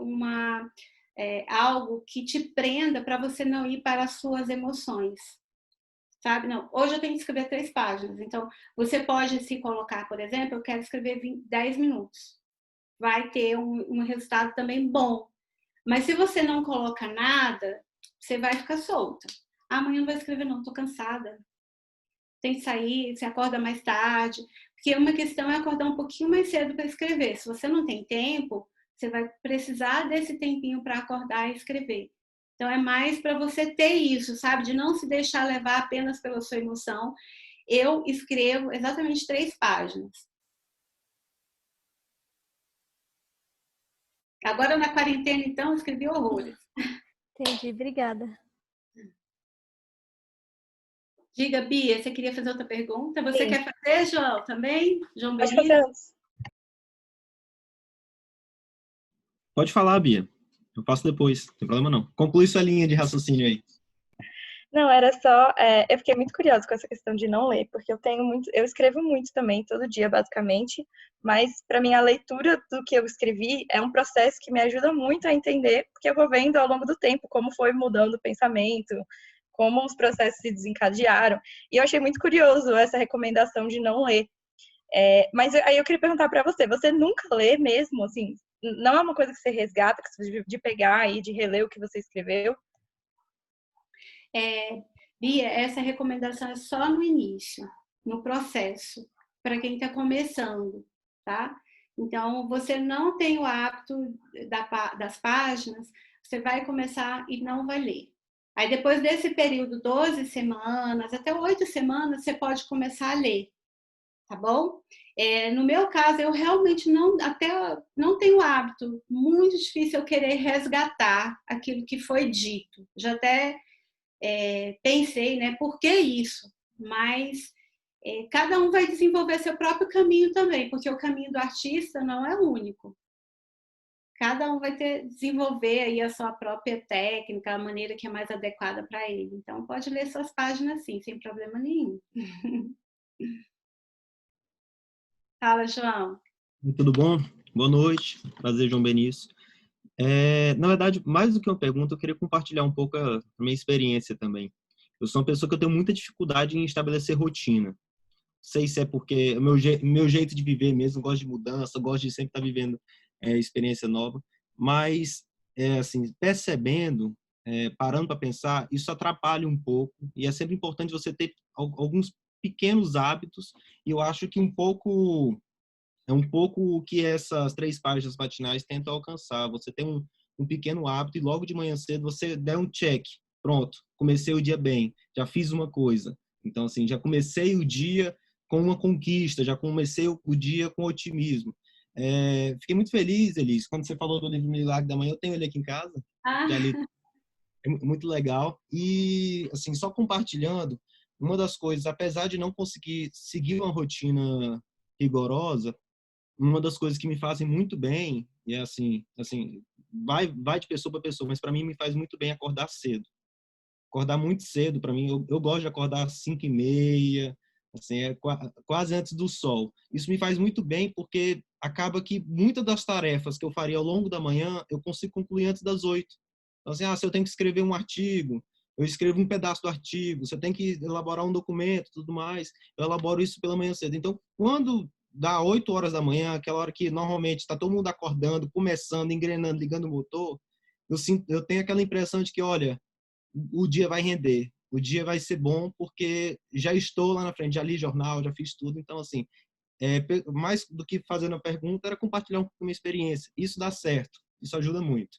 algo que te prenda para você não ir para as suas emoções, sabe? Não, hoje eu tenho que escrever 3 páginas, então você pode se colocar, por exemplo, eu quero escrever 10 minutos, vai ter um resultado também bom, mas se você não coloca nada, você vai ficar solta. Amanhã não vai escrever não, tô cansada. Tem que sair, você acorda mais tarde. Porque uma questão é acordar um pouquinho mais cedo para escrever. Se você não tem tempo, você vai precisar desse tempinho para acordar e escrever. Então é mais para você ter isso, sabe? De não se deixar levar apenas pela sua emoção. Eu escrevo exatamente 3 páginas. Agora na quarentena, então, eu escrevi horrores. Entendi, obrigada. Diga, Bia, você queria fazer outra pergunta? Você Sim. quer fazer, João, também? João Pode Benício? fazer antes. Pode falar, Bia. Eu faço depois, não tem problema não. Conclui sua linha de raciocínio aí. Não, era só. Eu fiquei muito curiosa com essa questão de não ler, porque eu escrevo muito também, todo dia, basicamente, mas para mim a leitura do que eu escrevi é um processo que me ajuda muito a entender, porque eu vou vendo ao longo do tempo como foi mudando o pensamento, como os processos se desencadearam. E eu achei muito curioso essa recomendação de não ler. Mas aí eu queria perguntar para você, você nunca lê mesmo, assim, não é uma coisa que você resgata, de pegar e de reler o que você escreveu? Bia, essa recomendação é só no início, no processo, para quem está começando, tá? Então, você não tem o hábito das páginas, você vai começar e não vai ler. Aí, depois desse período, 12 semanas, até 8 semanas, você pode começar a ler, tá bom? No meu caso, eu realmente não tenho hábito, muito difícil eu querer resgatar aquilo que foi dito. Já até pensei, né, por que isso? Mas cada um vai desenvolver seu próprio caminho também, porque o caminho do artista não é único. Cada um vai desenvolver aí a sua própria técnica, a maneira que é mais adequada para ele. Então, pode ler suas páginas sim, sem problema nenhum. Fala, João. Tudo bom? Boa noite. Prazer, João Benício. Na verdade, mais do que uma pergunta, eu queria compartilhar um pouco a minha experiência também. Eu sou uma pessoa que eu tenho muita dificuldade em estabelecer rotina. Não sei se é porque o meu jeito de viver mesmo, gosto de mudança, gosto de sempre estar vivendo experiência nova, mas, assim, percebendo, parando para pensar, isso atrapalha um pouco e é sempre importante você ter alguns pequenos hábitos e eu acho que um pouco É um pouco o que essas 3 páginas matinais tentam alcançar. Você tem um pequeno hábito e logo de manhã cedo você der um check. Pronto, comecei o dia bem, já fiz uma coisa. Então, assim, já comecei o dia com uma conquista, já comecei o dia com otimismo. Fiquei muito feliz, Elis, quando você falou do livro Milagre da Manhã. Eu tenho ele aqui em casa, já li, é muito legal. E, assim, só compartilhando, uma das coisas, apesar de não conseguir seguir uma rotina rigorosa, uma das coisas que me fazem muito bem, e é assim vai de pessoa para pessoa, mas para mim me faz muito bem acordar cedo. Acordar muito cedo, para mim, eu gosto de acordar às 5h30, assim, quase antes do sol. Isso me faz muito bem porque acaba que muitas das tarefas que eu faria ao longo da manhã, eu consigo concluir antes das 8. Então, assim, se eu tenho que escrever um artigo, eu escrevo um pedaço do artigo. Se eu tenho que elaborar um documento, tudo mais, eu elaboro isso pela manhã cedo. Então, quando dá 8 horas da manhã, aquela hora que normalmente está todo mundo acordando, começando, engrenando, ligando o motor, eu tenho aquela impressão de que, olha, o dia vai render, o dia vai ser bom porque já estou lá na frente, já li jornal, já fiz tudo. Então, assim, mais do que fazendo a pergunta, era compartilhar um pouco a minha experiência. Isso dá certo, isso ajuda muito.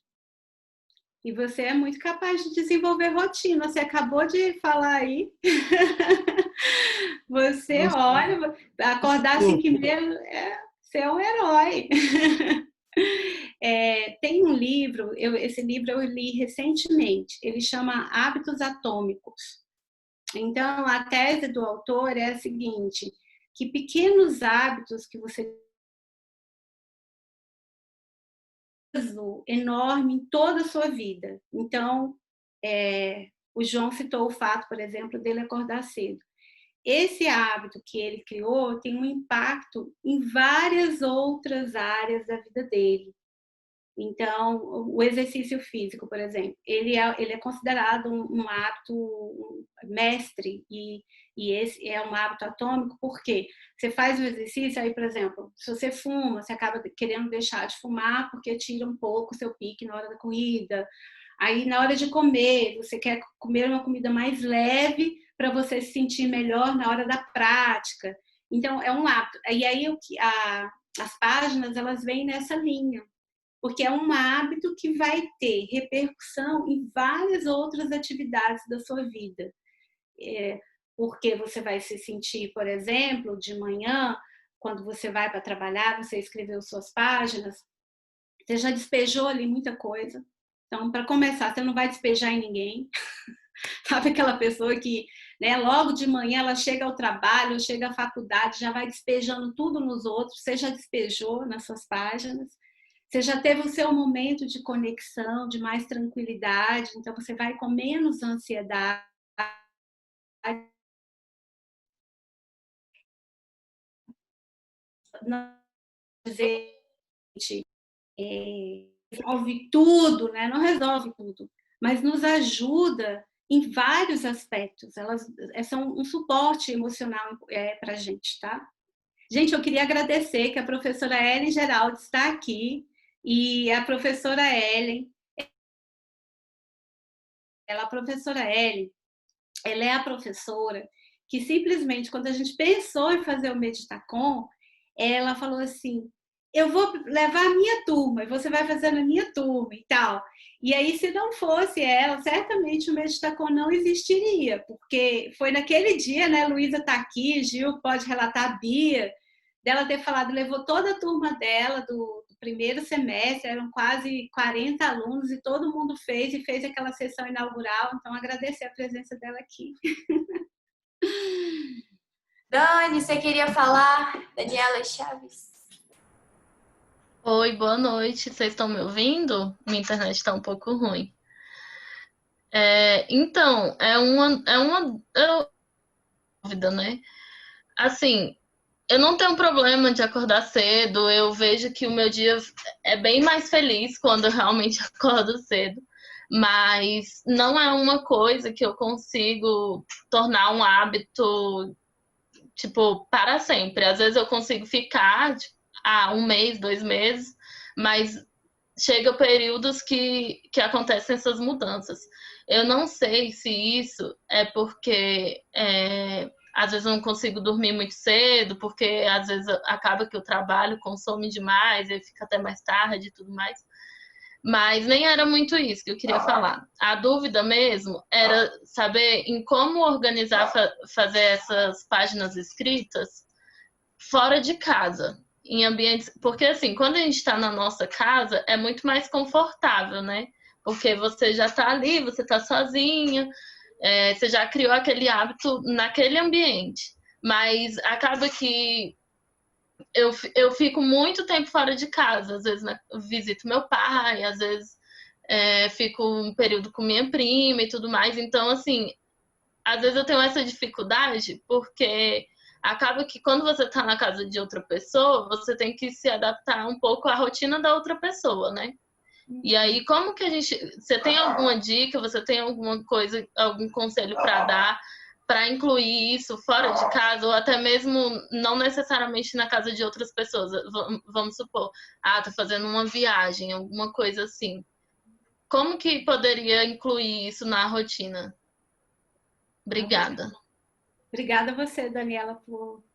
E você é muito capaz de desenvolver rotina. Você acabou de falar aí. Você, Nossa, olha, acordar às 5h30, você é um herói. Tem um livro, esse livro eu li recentemente, ele chama Hábitos Atômicos. Então, a tese do autor é a seguinte, que pequenos hábitos que você enorme em toda a sua vida. Então, o João citou o fato, por exemplo, dele acordar cedo. Esse hábito que ele criou tem um impacto em várias outras áreas da vida dele. Então, o exercício físico, por exemplo, ele é considerado um hábito mestre e esse é um hábito atômico porque você faz o exercício, aí, por exemplo, se você fuma, você acaba querendo deixar de fumar porque tira um pouco o seu pique na hora da corrida. Aí, na hora de comer, você quer comer uma comida mais leve para você se sentir melhor na hora da prática. Então, é um hábito. E aí, as páginas, elas vêm nessa linha. Porque é um hábito que vai ter repercussão em várias outras atividades da sua vida. Porque você vai se sentir, por exemplo, de manhã, quando você vai para trabalhar, você escreveu suas páginas, você já despejou ali muita coisa. Então, para começar, você não vai despejar em ninguém. Sabe aquela pessoa que, né, logo de manhã ela chega ao trabalho, chega à faculdade, já vai despejando tudo nos outros, você já despejou nas suas páginas. Você já teve o seu momento de conexão, de mais tranquilidade, então você vai com menos ansiedade. Não dizer, resolve tudo, né? Não resolve tudo, mas nos ajuda em vários aspectos. Elas são um suporte emocional para a gente, tá? Gente, eu queria agradecer que a professora Ellen Geraldo está aqui. E a professora Ellen, a professora Ellen, ela é a professora que simplesmente, quando a gente pensou em fazer o Meditacom, ela falou assim, eu vou levar a minha turma, e você vai fazer na minha turma e tal. E aí, se não fosse ela, certamente o Meditacom não existiria, porque foi naquele dia, né, Luísa está aqui, Gil pode relatar, a Bia, dela ter falado, levou toda a turma dela do primeiro semestre, eram quase 40 alunos e todo mundo fez aquela sessão inaugural, então agradecer a presença dela aqui. Dani, você queria falar? Daniela Chaves. Oi, boa noite, vocês estão me ouvindo? Minha internet está um pouco ruim. Então, é uma dúvida, né? Assim, eu não tenho problema de acordar cedo, eu vejo que o meu dia é bem mais feliz quando eu realmente acordo cedo, mas não é uma coisa que eu consigo tornar um hábito, tipo, para sempre. Às vezes eu consigo ficar, tipo, 1 mês, 2 meses, mas chega períodos que acontecem essas mudanças. Eu não sei se isso é porque às vezes eu não consigo dormir muito cedo, porque às vezes acaba que o trabalho consome demais, e fica até mais tarde e tudo mais. Mas nem era muito isso que eu queria falar. A dúvida mesmo era saber em como organizar, fazer essas páginas escritas fora de casa, em ambientes... Porque, assim, quando a gente está na nossa casa, é muito mais confortável, né? Porque você já está ali, você está sozinha, você já criou aquele hábito naquele ambiente. Mas acaba que eu fico muito tempo fora de casa. Às vezes visito meu pai, às vezes fico um período com minha prima e tudo mais. Então, assim, às vezes eu tenho essa dificuldade porque acaba que quando você tá na casa de outra pessoa, você tem que se adaptar um pouco à rotina da outra pessoa, né? E aí, como que a gente... Você tem alguma dica, você tem alguma coisa, algum conselho para dar para incluir isso fora de casa, ou até mesmo não necessariamente na casa de outras pessoas? Vamos supor, tô fazendo uma viagem, alguma coisa assim. Como que poderia incluir isso na rotina? Obrigada. Obrigada a você, Daniela,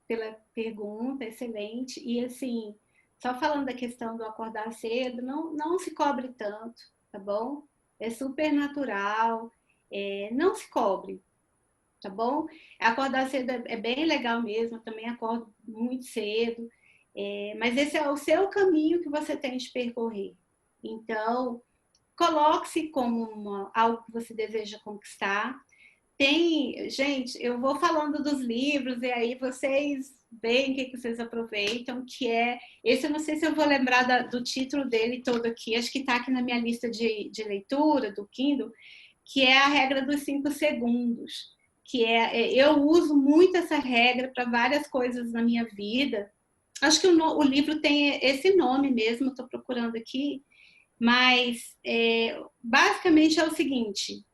pela pergunta, excelente. E assim, só falando da questão do acordar cedo, não se cobre tanto, tá bom? É super natural, não se cobre, tá bom? Acordar cedo é bem legal mesmo, eu também acordo muito cedo, mas esse é o seu caminho que você tem de percorrer. Então, coloque-se como algo que você deseja conquistar. Gente, eu vou falando dos livros e aí vocês veem o que vocês aproveitam, que esse eu não sei se eu vou lembrar do título dele todo aqui, acho que está aqui na minha lista de leitura do Kindle, que é a regra dos 5 segundos, que eu uso muito essa regra para várias coisas na minha vida. Acho que o livro tem esse nome mesmo, estou procurando aqui, mas basicamente é o seguinte,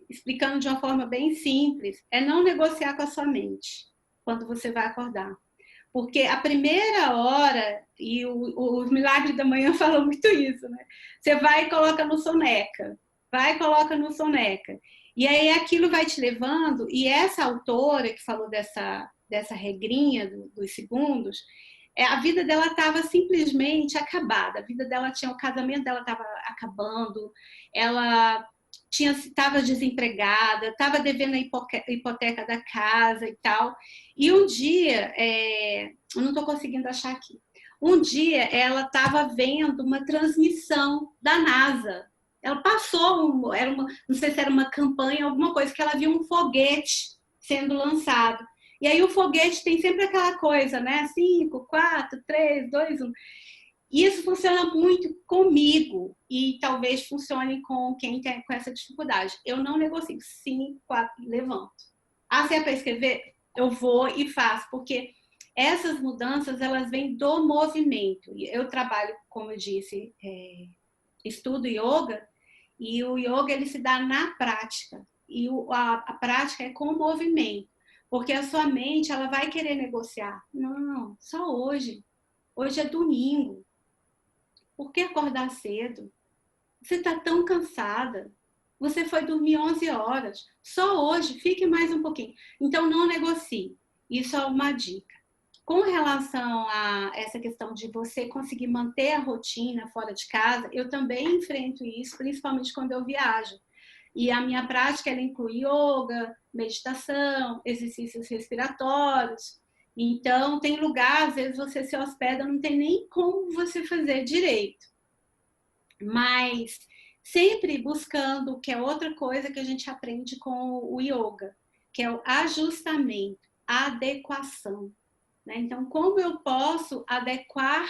explicando de uma forma bem simples, é não negociar com a sua mente quando você vai acordar. Porque a primeira hora, e o Milagre da Manhã falou muito isso, né? Você vai e coloca no soneca, vai e coloca no soneca. E aí aquilo vai te levando, e essa autora que falou dessa regrinha dos segundos, a vida dela estava simplesmente acabada. A vida dela o casamento dela estava acabando, ela estava desempregada, estava devendo a hipoteca da casa e tal. E um dia, eu não estou conseguindo achar aqui, um dia ela estava vendo uma transmissão da NASA. Ela passou, não sei se era uma campanha, alguma coisa, que ela viu um foguete sendo lançado. E aí o foguete tem sempre aquela coisa, né? 5, 4, 3, 2, 1. Isso funciona muito comigo e talvez funcione com quem tem com essa dificuldade. Eu não negocio. 5, 4, levanto. Se é para escrever, eu vou e faço, porque essas mudanças, elas vêm do movimento. Eu trabalho, como eu disse, estudo yoga, e o yoga ele se dá na prática. E a prática é com o movimento. Porque a sua mente, ela vai querer negociar. Não, só hoje. Hoje é domingo. Por que acordar cedo? Você está tão cansada. Você foi dormir 11 horas. Só hoje, fique mais um pouquinho. Então, não negocie. Isso é uma dica. Com relação a essa questão de você conseguir manter a rotina fora de casa, eu também enfrento isso, principalmente quando eu viajo. E a minha prática, ela inclui yoga, meditação, exercícios respiratórios. Então, tem lugar, às vezes você se hospeda, não tem nem como você fazer direito. Mas sempre buscando, que é outra coisa que a gente aprende com o yoga, que é o ajustamento, a adequação. Né? Então, como eu posso adequar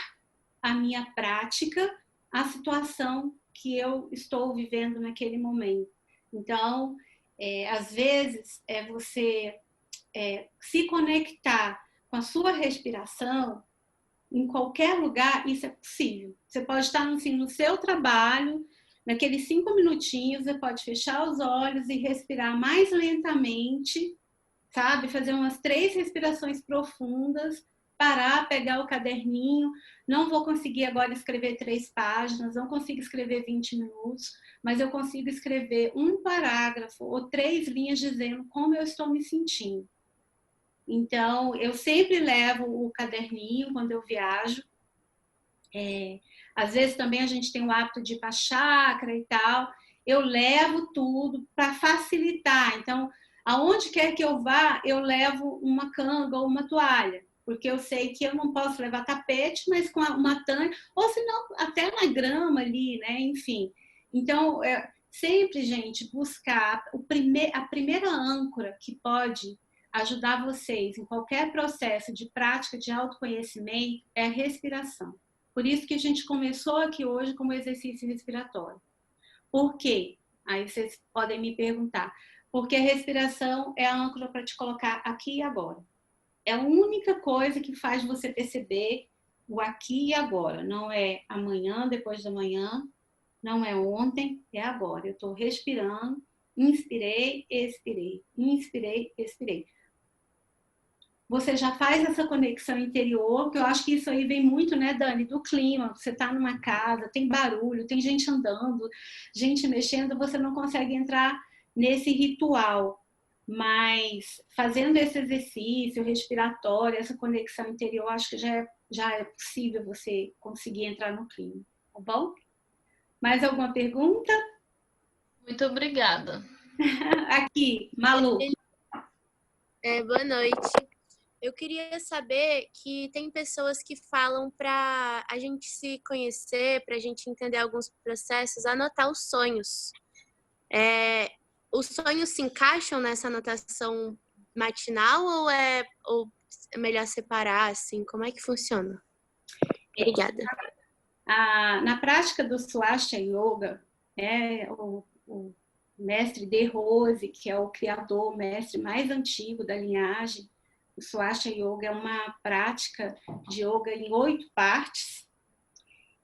a minha prática à situação que eu estou vivendo naquele momento? Então, às vezes, você se conectar com a sua respiração, em qualquer lugar, isso é possível. Você pode estar no seu trabalho, naqueles 5 minutinhos, você pode fechar os olhos e respirar mais lentamente, sabe? Fazer umas 3 respirações profundas, parar, pegar o caderninho. Não vou conseguir agora escrever 3 páginas, não consigo escrever 20 minutos, mas eu consigo escrever um parágrafo ou 3 linhas dizendo como eu estou me sentindo. Então, eu sempre levo o caderninho quando eu viajo. Às vezes também a gente tem o hábito de ir para a chácara e tal. Eu levo tudo para facilitar. Então, aonde quer que eu vá, eu levo uma canga ou uma toalha, porque eu sei que eu não posso levar tapete, mas com uma tanga, ou senão até na grama ali, né? Enfim. Então, sempre, gente, buscar a primeira âncora que pode ajudar vocês em qualquer processo de prática de autoconhecimento é a respiração. Por isso que a gente começou aqui hoje como exercício respiratório. Por quê? Aí vocês podem me perguntar. Porque a respiração é a âncora para te colocar aqui e agora. É a única coisa que faz você perceber o aqui e agora. Não é amanhã, depois da manhã, não é ontem, é agora. Eu estou respirando, inspirei, expirei, inspirei, expirei. Você já faz essa conexão interior, que eu acho que isso aí vem muito, né, Dani, do clima. Você está numa casa, tem barulho, tem gente andando, gente mexendo, você não consegue entrar nesse ritual. Mas fazendo esse exercício respiratório, essa conexão interior, acho que já é possível você conseguir entrar no clima, tá bom? Mais alguma pergunta? Muito obrigada. Aqui, Malu. Boa noite. Eu queria saber que tem pessoas que falam para a gente se conhecer, para a gente entender alguns processos, anotar os sonhos. Os sonhos se encaixam nessa anotação matinal ou é melhor separar, assim? Como é que funciona? Obrigada. Na prática do Swastika Yoga, o mestre De Rose, que é o criador, o mestre mais antigo da linhagem, o Swastika Yoga é uma prática de yoga em 8 partes.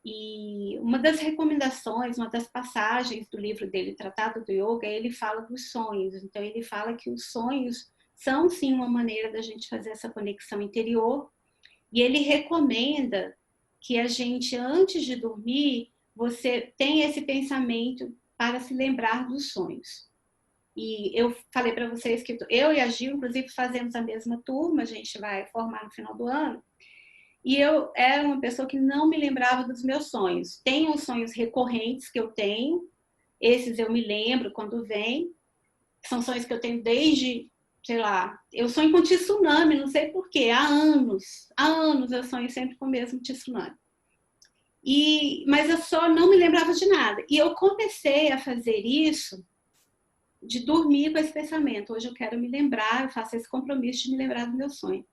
E uma das recomendações, uma das passagens do livro dele, Tratado do Yoga, ele fala dos sonhos. Então, ele fala que os sonhos são, sim, uma maneira da gente fazer essa conexão interior. E ele recomenda que a gente, antes de dormir, você tenha esse pensamento para se lembrar dos sonhos. E eu falei para vocês que eu e a Gil, inclusive, fazemos a mesma turma, a gente vai formar no final do ano. E eu era uma pessoa que não me lembrava dos meus sonhos. Tem os sonhos recorrentes que eu tenho, esses eu me lembro quando vem. São sonhos que eu tenho desde, sei lá, eu sonho com tsunami, não sei porquê, há anos eu sonho sempre com o mesmo tsunami. Mas eu só não me lembrava de nada. E eu comecei a fazer isso de dormir com esse pensamento. Hoje eu quero me lembrar, eu faço esse compromisso de me lembrar do meu sonho.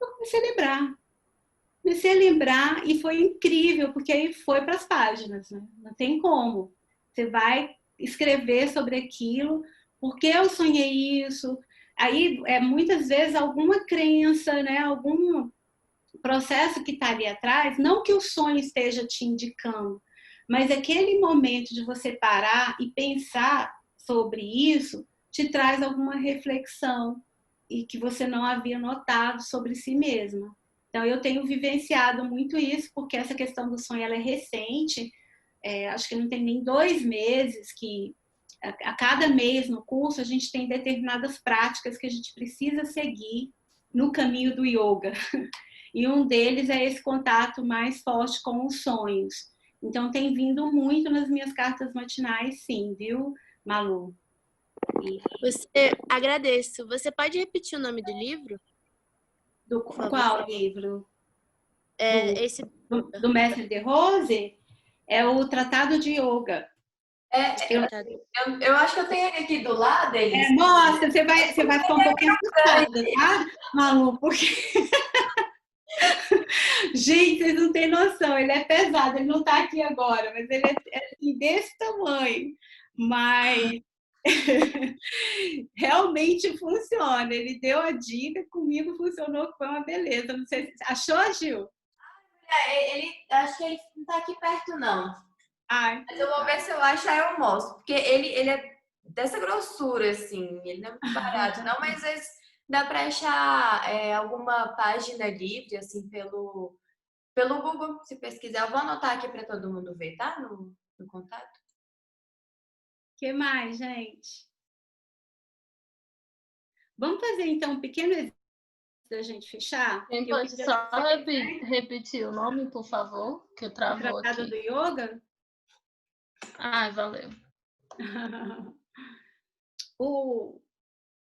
Eu comecei a lembrar e foi incrível, porque aí foi para as páginas, né? Não tem como. Você vai escrever sobre aquilo, por que eu sonhei isso. Aí, muitas vezes, alguma crença, né? Algum processo que está ali atrás, não que o sonho esteja te indicando, mas aquele momento de você parar e pensar sobre isso te traz alguma reflexão e que você não havia notado sobre si mesma. Então, eu tenho vivenciado muito isso, porque essa questão do sonho ela é recente, acho que não tem nem 2 meses, que a cada mês no curso a gente tem determinadas práticas que a gente precisa seguir no caminho do yoga. E um deles é esse contato mais forte com os sonhos. Então, tem vindo muito nas minhas cartas matinais, sim, viu, Malu? Agradeço. Você pode repetir o nome do livro? Qual livro? Esse do mestre De Rose? É o Tratado de Yoga. Eu acho que eu tenho ele aqui do lado, Elis. Mostra, você vai ficar um pouquinho assustada, tá, Malu? Porque... Gente, vocês não têm noção, ele é pesado, ele não tá aqui agora, mas ele é assim, desse tamanho. Mas realmente funciona. Ele deu a dica, comigo funcionou, foi uma beleza. Não sei se... Achou, Gil? Acho que ele não tá aqui perto, não. Ai, mas eu vou ver se eu acho, aí eu mostro. Porque ele é dessa grossura, assim. Ele não é muito barato, não, mas dá pra achar alguma página livre, assim, pelo Google, se pesquisar. Eu vou anotar aqui para todo mundo ver, tá? No contato. O que mais, gente? Vamos fazer, então, um pequeno da gente fechar? Quem Eu pode queria só que você repetir o nome, por favor? Que o travou Tratado do aqui. Yoga. Ai, valeu.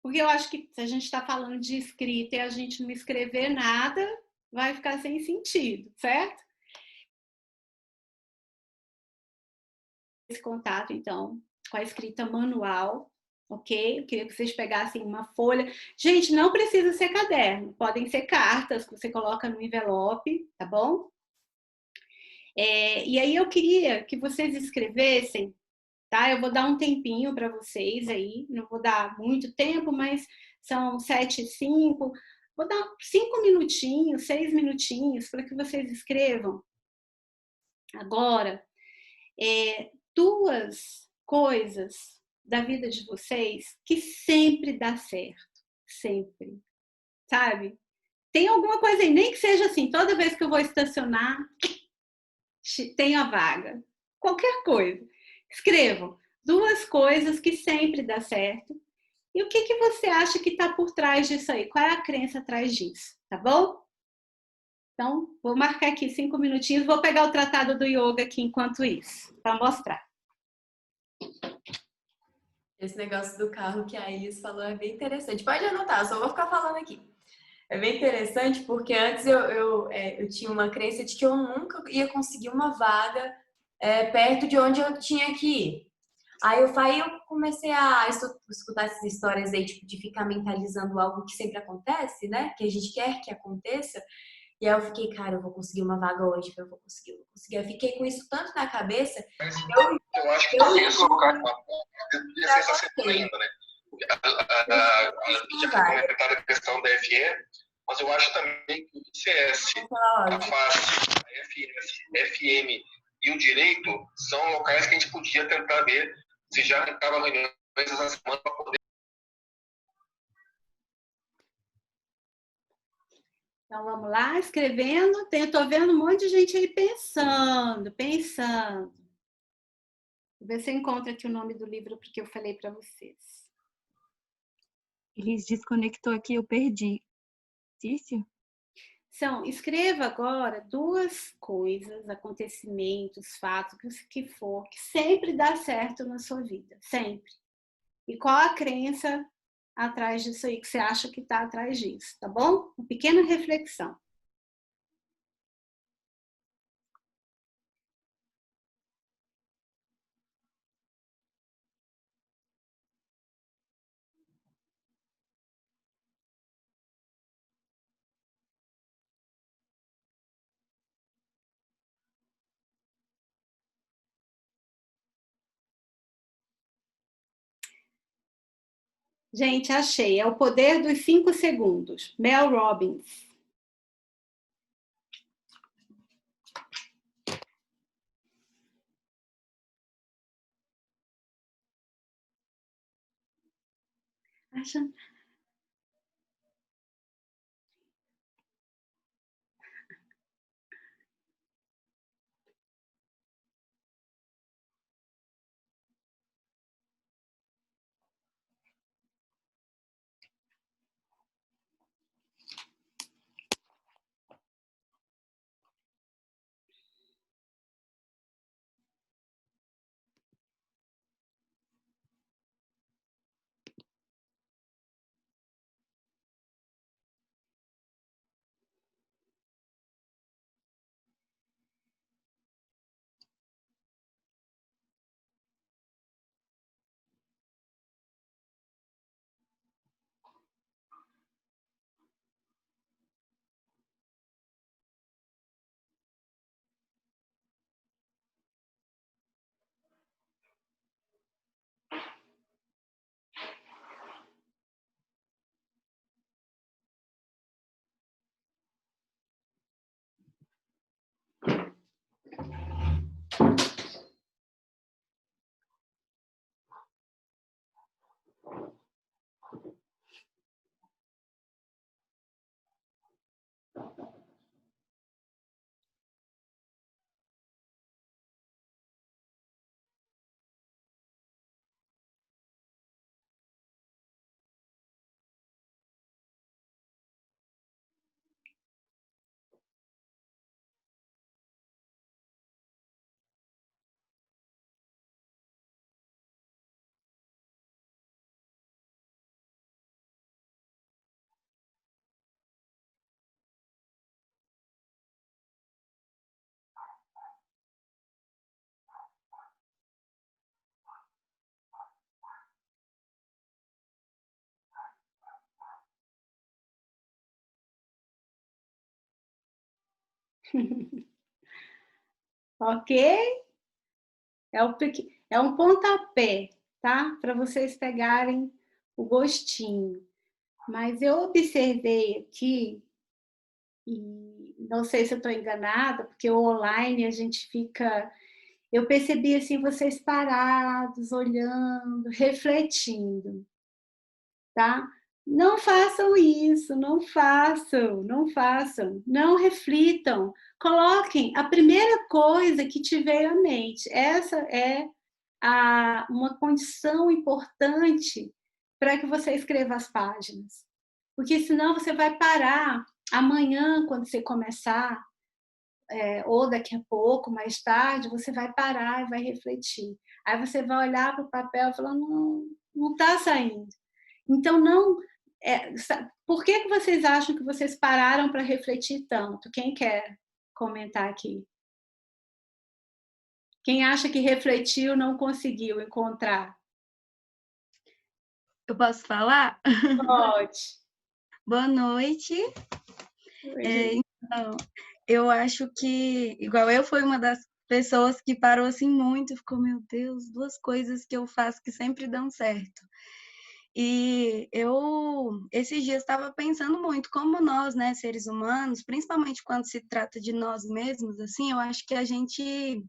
Porque eu acho que se a gente está falando de escrita e a gente não escrever nada, vai ficar sem sentido, certo? Esse contato, então, com a escrita manual, ok? Eu queria que vocês pegassem uma folha. Gente, não precisa ser caderno, podem ser cartas que você coloca no envelope, tá bom? E aí eu queria que vocês escrevessem, tá? Eu vou dar um tempinho para vocês aí, não vou dar muito tempo, mas são 7h05. Vou dar 5 minutinhos, 6 minutinhos para que vocês escrevam agora duas coisas da vida de vocês que sempre dá certo, sempre, sabe? Tem alguma coisa aí, nem que seja assim, toda vez que eu vou estacionar, tem a vaga. Qualquer coisa. Escrevam duas coisas que sempre dá certo. E o que você acha que está por trás disso aí? Qual é a crença atrás disso? Tá bom? Então, vou marcar aqui 5 minutinhos. Vou pegar o tratado do yoga aqui enquanto isso, para mostrar. Esse negócio do carro que a Iris falou é bem interessante. Pode anotar, eu só vou ficar falando aqui. É bem interessante porque antes eu tinha uma crença de que eu nunca ia conseguir uma vaga perto de onde eu tinha que ir. Aí eu comecei a escutar essas histórias aí, tipo, de ficar mentalizando algo que sempre acontece, né? Que a gente quer que aconteça. E aí eu fiquei, cara, eu vou conseguir uma vaga hoje, eu vou conseguir, eu vou conseguir. Eu fiquei com isso tanto na cabeça. Eu acho que se isso colocar uma ia ser sensacional ainda, né? A gente já foi comentada a questão da FE, mas eu acho também que o ICS, a FACE, a FS, FM e o Direito são locais que a gente podia tentar ver se já estava reuniões essa semana para poder. Então vamos lá, escrevendo. Estou vendo um monte de gente aí pensando. Vou ver se eu encontro aqui o nome do livro porque eu falei para vocês. Ele desconectou aqui, eu perdi. Cício? Escreva agora duas coisas, acontecimentos, fatos, o que for, que sempre dá certo na sua vida, sempre. E qual a crença atrás disso aí, que você acha que está atrás disso, tá bom? Uma pequena reflexão. Gente, achei. É O Poder dos 5 Segundos. Mel Robbins. Acham? Ok? É um pontapé, tá? Para vocês pegarem o gostinho. Mas eu observei aqui, e não sei se eu estou enganada, porque o online a gente fica... Eu percebi assim, vocês parados, olhando, refletindo, tá? Não façam isso, não façam, não façam, não reflitam. Coloquem a primeira coisa que te veio à mente. Essa é uma condição importante para que você escreva as páginas. Porque senão você vai parar amanhã, quando você começar, ou daqui a pouco, mais tarde, você vai parar e vai refletir. Aí você vai olhar para o papel e falar, não está saindo. Então, não... por que vocês acham que vocês pararam para refletir tanto? Quem quer comentar aqui? Quem acha que refletiu não conseguiu encontrar? Eu posso falar? Pode. Boa noite. Então, eu acho que, igual eu, fui uma das pessoas que parou assim muito, ficou, meu Deus, 2 coisas que eu faço que sempre dão certo. E eu, esses dias, estava pensando muito como nós, né, seres humanos, principalmente quando se trata de nós mesmos, assim, eu acho que a gente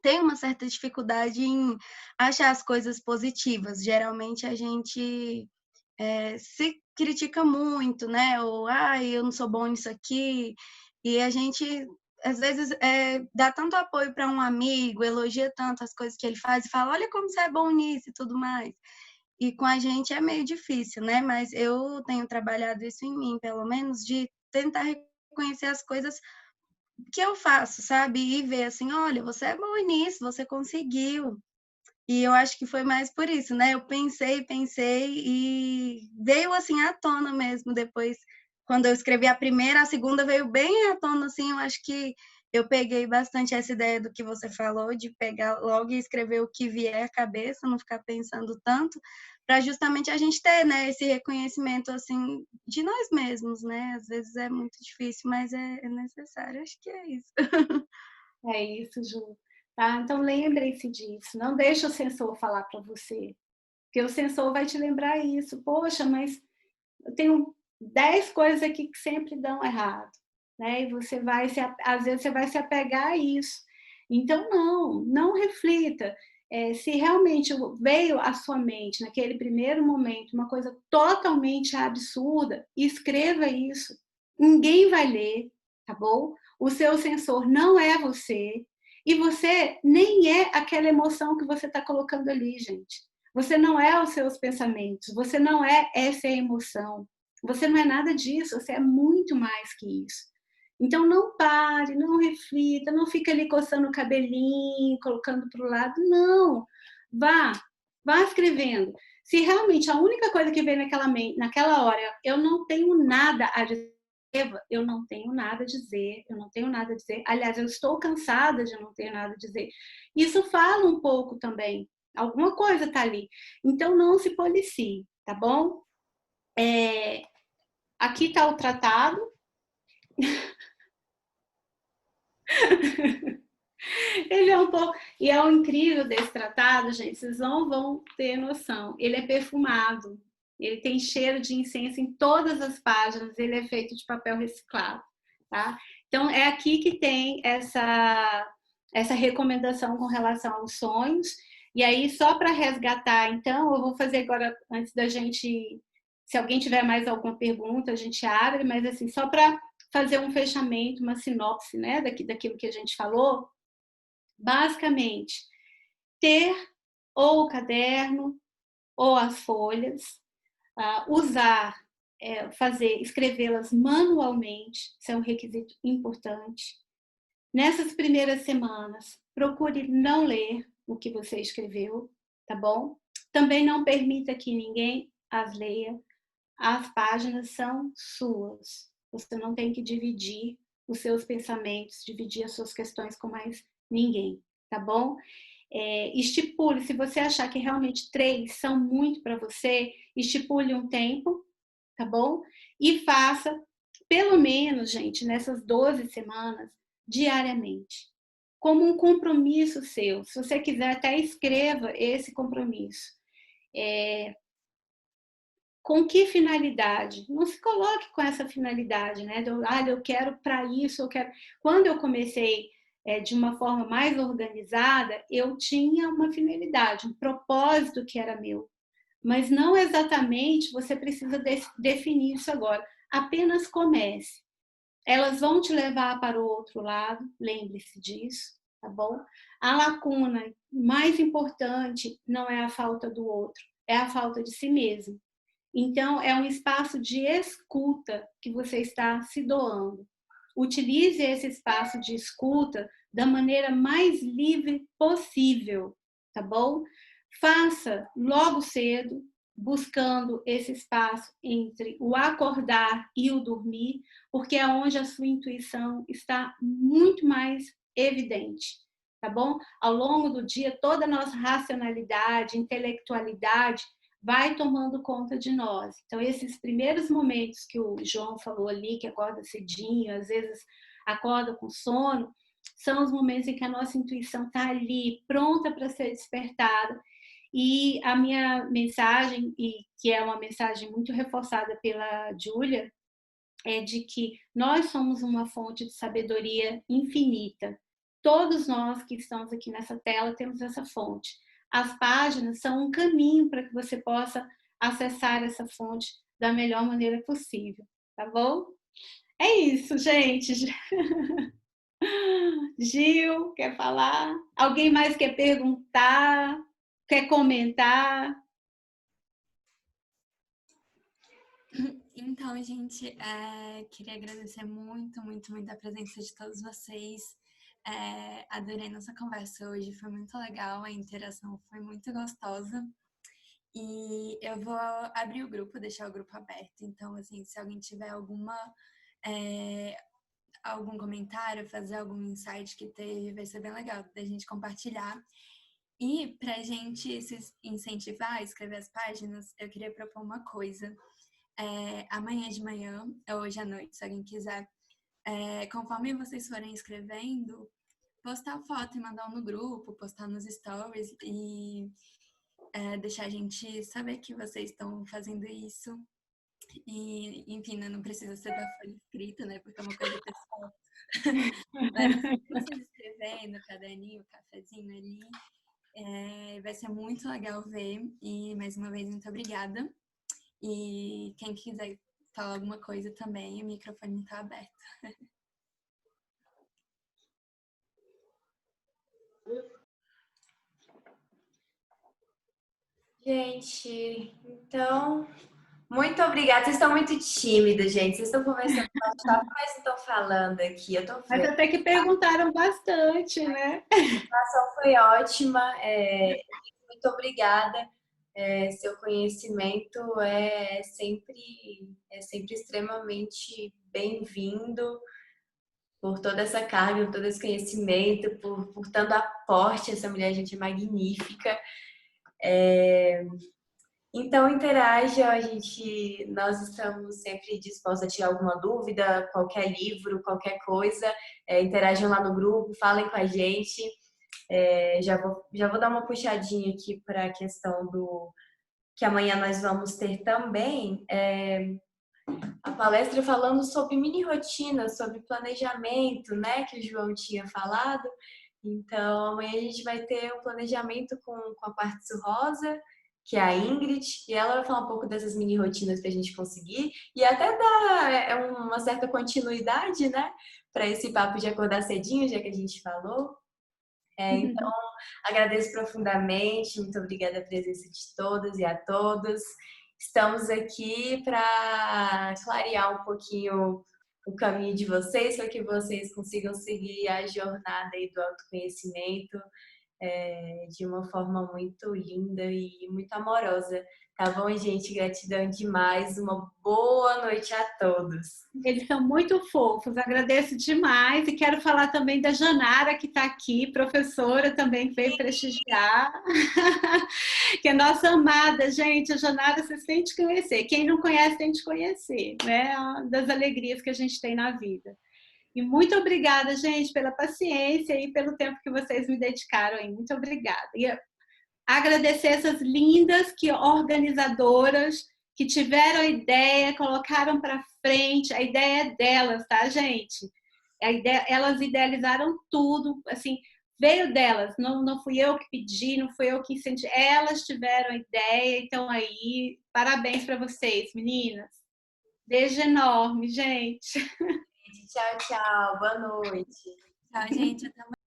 tem uma certa dificuldade em achar as coisas positivas. Geralmente a gente se critica muito, né? Ou, eu não sou bom nisso aqui. E a gente, às vezes, dá tanto apoio para um amigo, elogia tanto as coisas que ele faz e fala, olha como você é bom nisso e tudo mais. E com a gente é meio difícil, né? Mas eu tenho trabalhado isso em mim, pelo menos, de tentar reconhecer as coisas que eu faço, sabe? E ver assim, olha, você é bom nisso, você conseguiu. E eu acho que foi mais por isso, né? Eu pensei e veio assim à tona mesmo depois, quando eu escrevi a primeira, a segunda veio bem à tona, assim, eu acho que eu peguei bastante essa ideia do que você falou, de pegar logo e escrever o que vier à cabeça, não ficar pensando tanto, para justamente a gente ter, né, esse reconhecimento, assim, de nós mesmos, né? Às vezes é muito difícil, mas é necessário, acho que é isso. É isso, Ju. Tá? Então, lembrem-se disso. Não deixe o sensor falar para você. Porque o sensor vai te lembrar isso. Poxa, mas eu tenho 10 coisas aqui que sempre dão errado. Né? E você vai, às vezes, você vai se apegar a isso. Então, não reflita. Se realmente veio à sua mente, naquele primeiro momento, uma coisa totalmente absurda, escreva isso. Ninguém vai ler, tá bom? O seu sensor não é você. E você nem é aquela emoção que você está colocando ali, gente. Você não é os seus pensamentos, você não é essa emoção. Você não é nada disso, você é muito mais que isso. Então, não pare, não reflita, não fica ali coçando o cabelinho, colocando para o lado. Não, vá escrevendo. Se realmente a única coisa que vem naquela hora, eu não tenho nada a dizer, eu não tenho nada a dizer, eu não tenho nada a dizer. Aliás, eu estou cansada de não ter nada a dizer. Isso fala um pouco também. Alguma coisa está ali. Então, não se policie, tá bom? Aqui está o tratado. Ele é um pouco... E é o incrível desse tratado, gente, vocês não vão ter noção. Ele é perfumado. Ele tem cheiro de incenso em todas as páginas. Ele é feito de papel reciclado, tá? Então, é aqui que tem essa recomendação com relação aos sonhos. E aí, só para resgatar, então, eu vou fazer agora, antes da gente... Se alguém tiver mais alguma pergunta, a gente abre, mas assim, só para fazer um fechamento, uma sinopse, né, daquilo que a gente falou, basicamente, ter ou o caderno ou as folhas, usar, escrevê-las manualmente, isso é um requisito importante. Nessas primeiras semanas, procure não ler o que você escreveu, tá bom? Também não permita que ninguém as leia. As páginas são suas. Você não tem que dividir os seus pensamentos, dividir as suas questões com mais ninguém, tá bom? Estipule, se você achar que realmente 3 são muito para você, estipule um tempo, tá bom? E faça, pelo menos, gente, nessas 12 semanas, diariamente, como um compromisso seu. Se você quiser, até escreva esse compromisso. Com que finalidade? Não se coloque com essa finalidade, né? Eu quero para isso, eu quero... Quando eu comecei de uma forma mais organizada, eu tinha uma finalidade, um propósito que era meu. Mas não exatamente você precisa definir isso agora. Apenas comece. Elas vão te levar para o outro lado, lembre-se disso, tá bom? A lacuna mais importante não é a falta do outro, é a falta de si mesmo. Então, é um espaço de escuta que você está se doando. Utilize esse espaço de escuta da maneira mais livre possível, tá bom? Faça logo cedo, buscando esse espaço entre o acordar e o dormir, porque é onde a sua intuição está muito mais evidente, tá bom? Ao longo do dia, toda a nossa racionalidade, intelectualidade vai tomando conta de nós. Então, esses primeiros momentos que o João falou ali, que acorda cedinho, às vezes acorda com sono, são os momentos em que a nossa intuição está ali, pronta para ser despertada. E a minha mensagem, e que é uma mensagem muito reforçada pela Júlia, é de que nós somos uma fonte de sabedoria infinita. Todos nós que estamos aqui nessa tela temos essa fonte. As páginas são um caminho para que você possa acessar essa fonte da melhor maneira possível, tá bom? É isso, gente. Gil, quer falar? Alguém mais quer perguntar? Quer comentar? Então, gente, queria agradecer muito, muito, muito a presença de todos vocês. Adorei nossa conversa hoje, foi muito legal, a interação foi muito gostosa. E eu vou abrir o grupo, deixar o grupo aberto. Então, assim, se alguém tiver algum comentário, fazer algum insight que teve, vai ser bem legal da gente compartilhar. E pra gente se incentivar a escrever as páginas, eu queria propor uma coisa. Amanhã de manhã, ou hoje à noite, se alguém quiser, conforme vocês forem escrevendo, postar foto e mandar no grupo, postar nos stories e deixar a gente saber que vocês estão fazendo isso. E, enfim, não precisa ser da folha escrita, né? Porque é uma coisa pessoal. Mas vocês escrevendo, caderninho, cafezinho ali, vai ser muito legal ver. E, mais uma vez, muito obrigada. E quem quiser falar alguma coisa também, o microfone está aberto. Gente, então, muito obrigada. Vocês estão muito tímidos, gente. Vocês estão conversando bastante, mas não estão falando aqui. Eu tô vendo. Mas até que perguntaram bastante, né? A apresentação foi ótima. Muito obrigada. Seu conhecimento é sempre extremamente bem-vindo, por toda essa carga, por todo esse conhecimento, por tanto aporte. Essa mulher, gente, é magnífica. Então, interaja, nós estamos sempre dispostos a tirar alguma dúvida, qualquer livro, qualquer coisa. Interajam lá no grupo, falem com a gente. Já vou dar uma puxadinha aqui para a questão do que amanhã nós vamos ter também a palestra falando sobre mini rotinas, sobre planejamento, né, que o João tinha falado. Então, amanhã a gente vai ter um planejamento com a Quartzo Rosa, que é a Ingrid, e ela vai falar um pouco dessas mini rotinas para a gente conseguir e até dar uma certa continuidade, né, para esse papo de acordar cedinho, já que a gente falou. Então, agradeço profundamente, muito obrigada a presença de todas e a todos. Estamos aqui para clarear um pouquinho o caminho de vocês, para que vocês consigam seguir a jornada aí do autoconhecimento de uma forma muito linda e muito amorosa. Tá bom, gente? Gratidão demais. Uma boa noite a todos. Eles são muito fofos, agradeço demais. E quero falar também da Janara, que está aqui, professora também, que veio prestigiar. Que é nossa amada, gente. A Janara, vocês têm de conhecer. Quem não conhece, tem de conhecer, né? Das alegrias que a gente tem na vida. E muito obrigada, gente, pela paciência e pelo tempo que vocês me dedicaram aí. Muito obrigada. E agradecer essas lindas organizadoras que tiveram a ideia, colocaram para frente. A ideia é delas, tá, gente? Elas idealizaram tudo, assim, veio delas. Não fui eu que pedi, não fui eu que incentivo. Elas tiveram a ideia. Então aí, parabéns para vocês, meninas. Beijo enorme, gente. Tchau, tchau. Boa noite. Tchau, gente. Até mais.